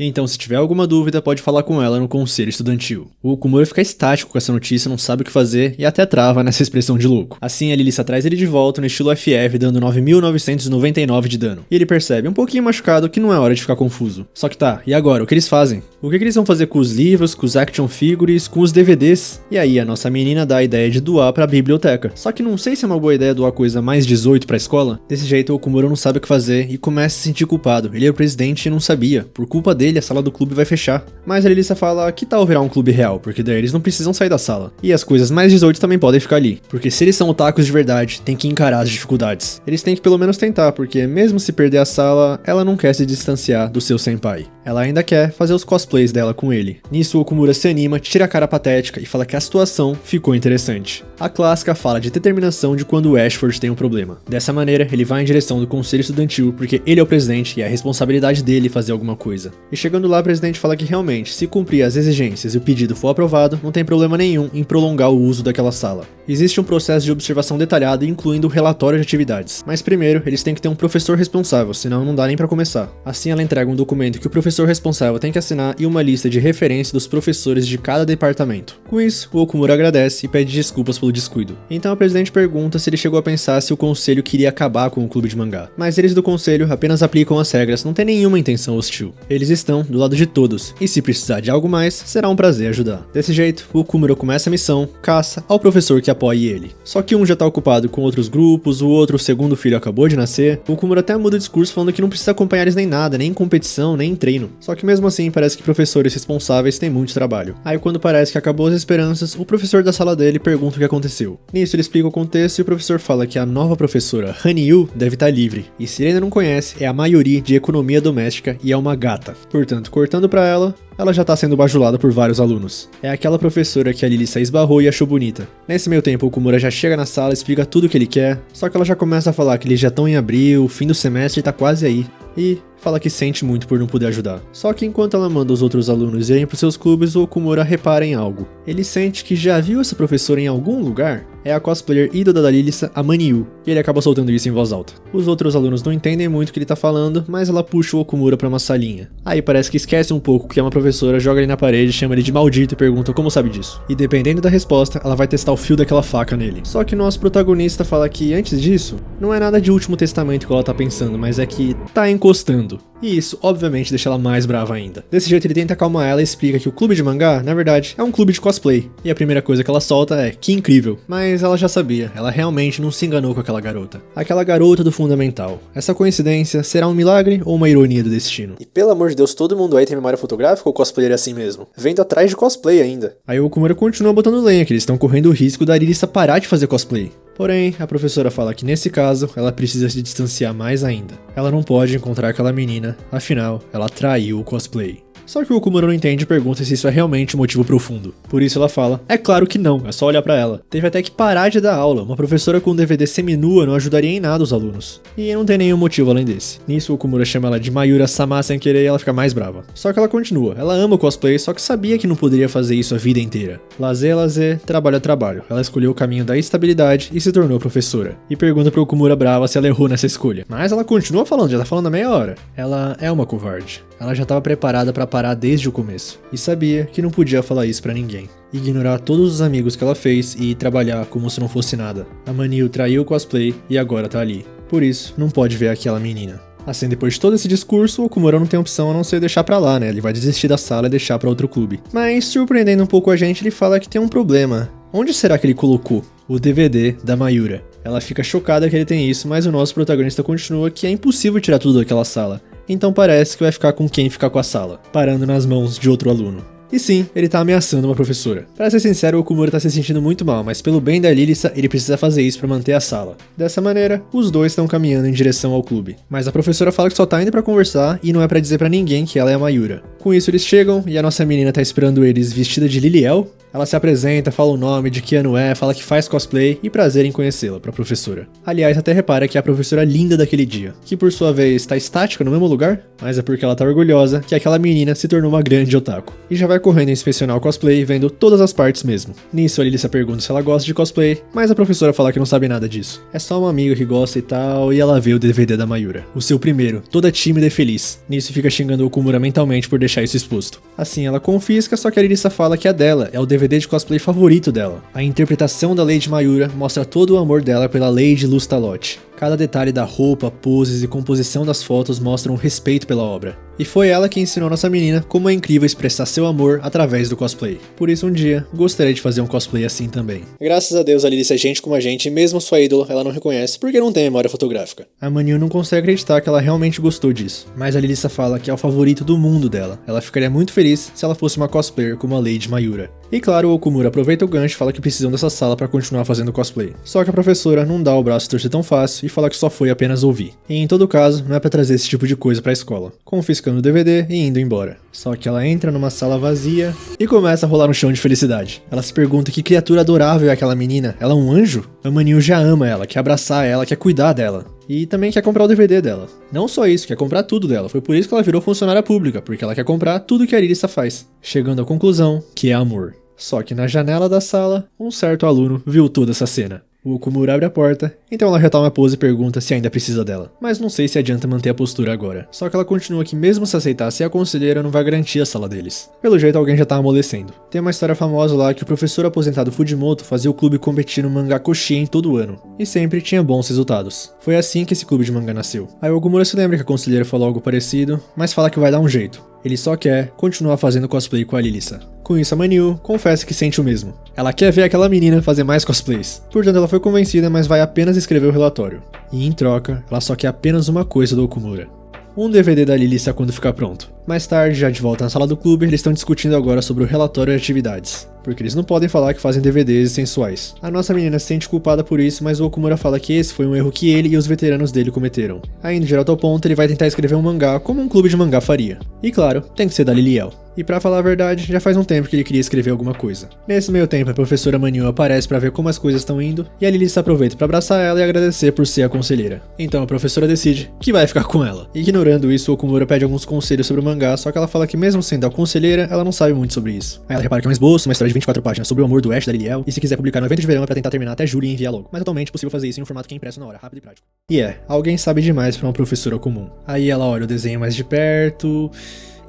Então, se tiver alguma dúvida, pode falar com ela no conselho estudantil. O Okumura fica estático com essa notícia, não sabe o que fazer e até trava nessa expressão de louco. Assim, a Lilissa traz ele de volta no estilo FF, dando 9.999 de dano. E ele percebe, um pouquinho machucado, que não é hora de ficar confuso. Só que tá, e agora? O que eles fazem? O que eles vão fazer com os livros, com os action figures, com os DVDs? E aí, a nossa menina dá a ideia de doar pra biblioteca. Só que não sei se é uma boa ideia doar coisa mais 18 pra escola. Desse jeito, o Okumura não sabe o que fazer e começa a se sentir culpado. Ele é o presidente e não sabia. Por culpa dele, a sala do clube vai fechar. Mas a Lilissa fala que tal virar um clube real, porque daí eles não precisam sair da sala. E as coisas mais 18 também podem ficar ali, porque se eles são otakus de verdade, tem que encarar as dificuldades. Eles têm que pelo menos tentar, porque mesmo se perder a sala, ela não quer se distanciar do seu senpai. Ela ainda quer fazer os cosplays dela com ele. Nisso, o Okumura se anima, tira a cara patética e fala que a situação ficou interessante. A clássica fala de determinação de quando o Ashford tem um problema. Dessa maneira, ele vai em direção do conselho estudantil, porque ele é o presidente e é a responsabilidade dele fazer alguma coisa. E chegando lá, o presidente fala que realmente, se cumprir as exigências e o pedido for aprovado, não tem problema nenhum em prolongar o uso daquela sala. Existe um processo de observação detalhado, incluindo o relatório de atividades. Mas primeiro, eles têm que ter um professor responsável, senão não dá nem pra começar. Assim, ela entrega um documento que o professor responsável tem que assinar e uma lista de referência dos professores de cada departamento. Com isso, o Okumura agradece e pede desculpas pelo descuido. Então, o presidente pergunta se ele chegou a pensar se o conselho queria acabar com o clube de mangá. Mas eles do conselho apenas aplicam as regras, não tem nenhuma intenção hostil. Eles estão do lado de todos, e se precisar de algo mais, será um prazer ajudar. Desse jeito, o Okumura começa a missão, caça ao professor que apoie ele. Só que um já tá ocupado com outros grupos, o outro, o segundo filho, acabou de nascer. O Okumura até muda o discurso falando que não precisa acompanhar eles nem nada, nem em competição, nem em treino. Só que mesmo assim, parece que professores responsáveis têm muito trabalho. Aí quando parece que acabou as esperanças, o professor da sala dele pergunta o que aconteceu. Nisso ele explica o contexto e o professor fala que a nova professora, Hanyu, deve estar livre. E se ele ainda não conhece, é a maioria de economia doméstica e é uma gata. Portanto, cortando pra ela já tá sendo bajulada por vários alunos. É aquela professora que a Lilissa esbarrou e achou bonita. Nesse meio tempo, o Okumura já chega na sala, explica tudo o que ele quer, só que ela já começa a falar que eles já estão em abril, o fim do semestre tá quase aí, e fala que sente muito por não poder ajudar. Só que enquanto ela manda os outros alunos irem pros seus clubes, o Okumura repara em algo. Ele sente que já viu essa professora em algum lugar. É a cosplayer ídola da Lilissa, a Manyu, e ele acaba soltando isso em voz alta. Os outros alunos não entendem muito o que ele tá falando, mas ela puxa o Okumura pra uma salinha. Aí parece que esquece um pouco que é uma professora, joga ele na parede, chama ele de maldito e pergunta como sabe disso. E dependendo da resposta, ela vai testar o fio daquela faca nele. Só que o nosso protagonista fala que antes disso, não é nada de último testamento que ela tá pensando, mas é que tá encostando. E isso, obviamente, deixa ela mais brava ainda. Desse jeito, ele tenta acalmar ela e explica que o clube de mangá, na verdade, é um clube de cosplay. E a primeira coisa que ela solta é, que incrível. Mas ela já sabia, ela realmente não se enganou com aquela garota. Aquela garota do fundamental. Essa coincidência será um milagre ou uma ironia do destino? E pelo amor de Deus, todo mundo aí tem memória fotográfica ou cosplayer é assim mesmo? Vendo atrás de cosplay ainda. Aí o Okumura continua botando lenha, que eles estão correndo o risco da Lilissa parar de fazer cosplay. Porém, a professora fala que nesse caso, ela precisa se distanciar mais ainda. Ela não pode encontrar aquela menina, afinal, ela traiu o cosplay. Só que o Okumura não entende e pergunta se isso é realmente um motivo profundo. Por isso ela fala, é claro que não, é só olhar pra ela. Teve até que parar de dar aula, uma professora com um DVD seminua não ajudaria em nada os alunos. E não tem nenhum motivo além desse. Nisso o Okumura chama ela de Mayura-sama sem querer e ela fica mais brava. Só que ela continua, ela ama o cosplay, só que sabia que não poderia fazer isso a vida inteira. Lazer é lazer, trabalho é trabalho. Ela escolheu o caminho da estabilidade e se tornou professora. E pergunta pro Okumura brava se ela errou nessa escolha. Mas ela continua falando, já tá falando há meia hora. Ela é uma covarde. Ela já estava preparada para parar desde o começo. E sabia que não podia falar isso pra ninguém. Ignorar todos os amigos que ela fez e trabalhar como se não fosse nada. A Manil traiu o cosplay e agora tá ali. Por isso, não pode ver aquela menina. Assim, depois de todo esse discurso, o Okumura não tem opção a não ser deixar pra lá, né? Ele vai desistir da sala e deixar pra outro clube. Mas, surpreendendo um pouco a gente, ele fala que tem um problema. Onde será que ele colocou? O DVD da Mayura. Ela fica chocada que ele tem isso, mas o nosso protagonista continua que é impossível tirar tudo daquela sala. Então parece que vai ficar com quem ficar com a sala, parando nas mãos de outro aluno. E sim, ele tá ameaçando uma professora. Pra ser sincero, o Okumura tá se sentindo muito mal, mas pelo bem da Lilissa, ele precisa fazer isso pra manter a sala. Dessa maneira, os dois estão caminhando em direção ao clube. Mas a professora fala que só tá indo pra conversar e não é pra dizer pra ninguém que ela é a Mayura. Com isso eles chegam e a nossa menina tá esperando eles vestida de Liliel. Ela se apresenta, fala o nome, de que ano é, fala que faz cosplay e prazer em conhecê-la pra professora. Aliás, até repara que é a professora linda daquele dia, que por sua vez tá estática no mesmo lugar, mas é porque ela tá orgulhosa que aquela menina se tornou uma grande otaku. E já vai correndo inspecionar o cosplay, vendo todas as partes mesmo. Nisso a Lilissa pergunta se ela gosta de cosplay, mas a professora fala que não sabe nada disso. É só uma amiga que gosta e tal, e ela vê o DVD da Mayura. O seu primeiro, toda tímida e feliz. Nisso fica xingando o Okumura mentalmente por deixar isso exposto. Assim ela confisca, só que a Lilissa fala que a dela é o DVD de cosplay favorito dela. A interpretação da Lady Mayura mostra todo o amor dela pela Lady Lustalot. Cada detalhe da roupa, poses e composição das fotos mostram respeito pela obra. E foi ela que ensinou nossa menina como é incrível expressar seu amor através do cosplay. Por isso um dia, gostaria de fazer um cosplay assim também. Graças a Deus a Lilissa é gente como a gente e mesmo sua ídola ela não reconhece porque não tem memória fotográfica. A Manil não consegue acreditar que ela realmente gostou disso. Mas a Lilissa fala que é o favorito do mundo dela. Ela ficaria muito feliz se ela fosse uma cosplayer como a Lady Mayura. E claro, o Okumura aproveita o gancho e fala que precisam dessa sala para continuar fazendo cosplay. Só que a professora não dá o braço a torcer tão fácil e fala que só foi apenas ouvir. E em todo caso, não é pra trazer esse tipo de coisa pra escola, confiscando o DVD e indo embora. Só que ela entra numa sala vazia e começa a rolar no chão de felicidade. Ela se pergunta que criatura adorável é aquela menina, ela é um anjo? A Manil já ama ela, quer abraçar ela, quer cuidar dela. E também quer comprar o DVD dela. Não só isso, quer comprar tudo dela. Foi por isso que ela virou funcionária pública, porque ela quer comprar tudo que a Lilissa faz. Chegando à conclusão que é amor. Só que na janela da sala, um certo aluno viu toda essa cena. O Okumura abre a porta, então ela retoma a pose e pergunta se ainda precisa dela. Mas não sei se adianta manter a postura agora. Só que ela continua que mesmo se aceitar ser a conselheira, não vai garantir a sala deles. Pelo jeito alguém já tá amolecendo. Tem uma história famosa lá que o professor aposentado Fujimoto fazia o clube competir no mangá Koshien todo ano. E sempre tinha bons resultados. Foi assim que esse clube de mangá nasceu. Aí o Okumura se lembra que a conselheira falou algo parecido, mas fala que vai dar um jeito. Ele só quer continuar fazendo cosplay com a Lilissa. Com isso a Manil confessa que sente o mesmo. Ela quer ver aquela menina fazer mais cosplays. Portanto ela foi convencida, mas vai apenas escrever o relatório. E em troca, ela só quer apenas uma coisa do Okumura. Um DVD da Lilissa quando ficar pronto. Mais tarde, já de volta na sala do clube, eles estão discutindo agora sobre o relatório de atividades. Porque eles não podem falar que fazem DVDs sensuais. A nossa menina se sente culpada por isso, mas o Okumura fala que esse foi um erro que ele e os veteranos dele cometeram. Aí, direto ao ponto, ele vai tentar escrever um mangá como um clube de mangá faria. E claro, tem que ser da Liliel. E pra falar a verdade, já faz um tempo que ele queria escrever alguma coisa. Nesse meio tempo, a professora Manil aparece pra ver como as coisas estão indo, e a Lilissa aproveita pra abraçar ela e agradecer por ser a conselheira. Então a professora decide que vai ficar com ela. Ignorando isso, o Okumura pede alguns conselhos sobre o mangá, só que ela fala que mesmo sendo a conselheira, ela não sabe muito sobre isso. Aí ela repara que é um esboço, uma história de 24 páginas sobre o amor do Ash da Liliel, e se quiser publicar no evento de verão é pra tentar terminar até julho e enviar logo. Mas atualmente é possível fazer isso em um formato que é impresso na hora, rápido e prático. E alguém sabe demais pra uma professora comum. Aí ela olha o desenho mais de perto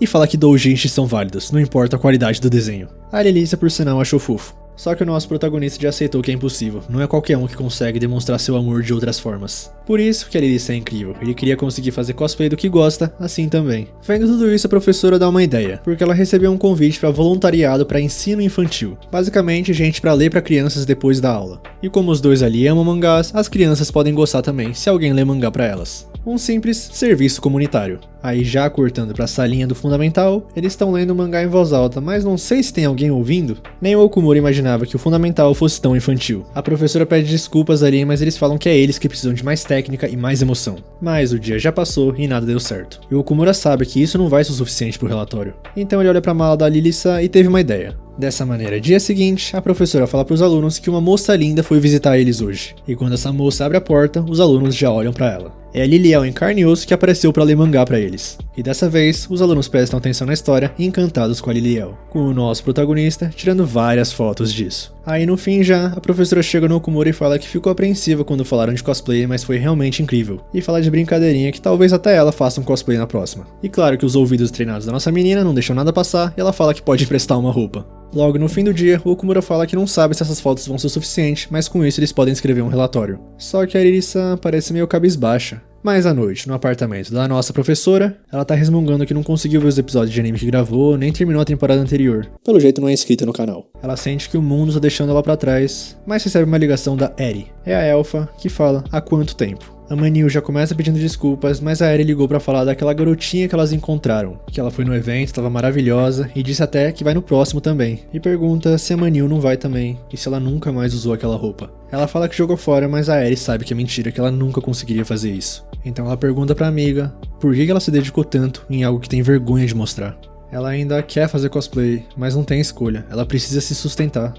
e fala que doujinshis são válidos, não importa a qualidade do desenho. A Lilissa, por sinal, achou fofo. Só que o nosso protagonista já aceitou que é impossível, não é qualquer um que consegue demonstrar seu amor de outras formas. Por isso que a Lilissa é incrível, ele queria conseguir fazer cosplay do que gosta, assim também. Vendo tudo isso, a professora dá uma ideia, porque ela recebeu um convite para voluntariado para ensino infantil. Basicamente, gente para ler para crianças depois da aula. E como os dois ali amam mangás, as crianças podem gostar também, se alguém lê mangá para elas. um simples serviço comunitário. Aí já cortando pra salinha do fundamental, eles estão lendo o mangá em voz alta, mas não sei se tem alguém ouvindo. Nem o Okumura imaginava que o fundamental fosse tão infantil. A professora pede desculpas ali, mas eles falam que é eles que precisam de mais técnica e mais emoção. Mas o dia já passou e nada deu certo. E o Okumura sabe que isso não vai ser o suficiente pro relatório. Então ele olha pra mala da Lily-san e teve uma ideia. Dessa maneira, dia seguinte, a professora fala para os alunos que uma moça linda foi visitar eles hoje. E quando essa moça abre a porta, os alunos já olham para ela. É a Liliel em carne e osso que apareceu para ler mangá para eles. E dessa vez, os alunos prestam atenção na história, encantados com a Liliel, com o nosso protagonista tirando várias fotos disso. Aí no fim já, a professora chega no Okumura e fala que ficou apreensiva quando falaram de cosplay, mas foi realmente incrível. E fala de brincadeirinha que talvez até ela faça um cosplay na próxima. E claro que os ouvidos treinados da nossa menina não deixam nada passar e ela fala que pode emprestar uma roupa. Logo no fim do dia, o Okumura fala que não sabe se essas fotos vão ser o suficiente, mas com isso eles podem escrever um relatório. Só que a Lily-san parece meio cabisbaixa. Mais à noite, no apartamento da nossa professora, ela tá resmungando que não conseguiu ver os episódios de anime que gravou, nem terminou a temporada anterior. Pelo jeito não é inscrita no canal. Ela sente que o mundo tá deixando ela pra trás, mas recebe uma ligação da Eri. É a elfa que fala há quanto tempo. A Manil já começa pedindo desculpas, mas a Eri ligou pra falar daquela garotinha que elas encontraram, que ela foi no evento, estava maravilhosa, e disse até que vai no próximo também, e pergunta se a Manil não vai também, e se ela nunca mais usou aquela roupa. Ela fala que jogou fora, mas a Eri sabe que é mentira, que ela nunca conseguiria fazer isso. Então ela pergunta pra amiga por que ela se dedicou tanto em algo que tem vergonha de mostrar. Ela ainda quer fazer cosplay, mas não tem escolha, ela precisa se sustentar.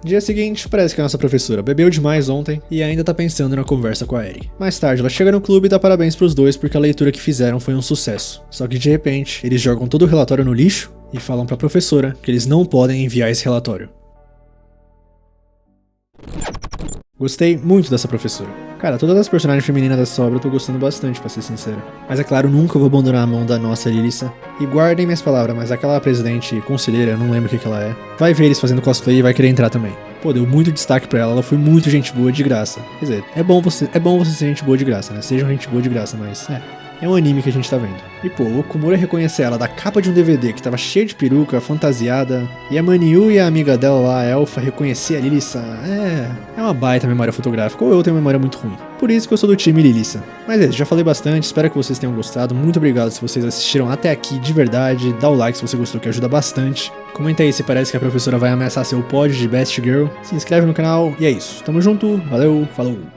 Dia seguinte, parece que a nossa professora bebeu demais ontem e ainda tá pensando na conversa com a Eri. Mais tarde, ela chega no clube e dá parabéns pros dois porque a leitura que fizeram foi um sucesso. Só que de repente, eles jogam todo o relatório no lixo e falam pra professora que eles não podem enviar esse relatório. Gostei muito dessa professora. Cara, todas as personagens femininas dessa obra eu tô gostando bastante, pra ser sincero. Mas é claro, nunca vou abandonar a mão da nossa Lily-san. E guardem minhas palavras, mas aquela presidente conselheira, eu não lembro o que ela é, vai ver eles fazendo cosplay e vai querer entrar também. Pô, deu muito destaque pra ela foi muito gente boa de graça. Quer dizer, é bom você ser gente boa de graça, né? Sejam gente boa de graça, mas é um anime que a gente tá vendo. E pô, o Okumura reconhece ela da capa de um DVD que tava cheio de peruca, fantasiada. E a Manyu e a amiga dela lá, a Elfa, reconhecer a Lily-san. É uma baita memória fotográfica, ou eu tenho memória muito ruim. Por isso que eu sou do time Lily-san. Mas é isso, já falei bastante, espero que vocês tenham gostado. Muito obrigado se vocês assistiram até aqui de verdade. Dá o like se você gostou, que ajuda bastante. Comenta aí se parece que a professora vai ameaçar seu pódio de Best Girl. Se inscreve no canal e é isso. Tamo junto, valeu, falou!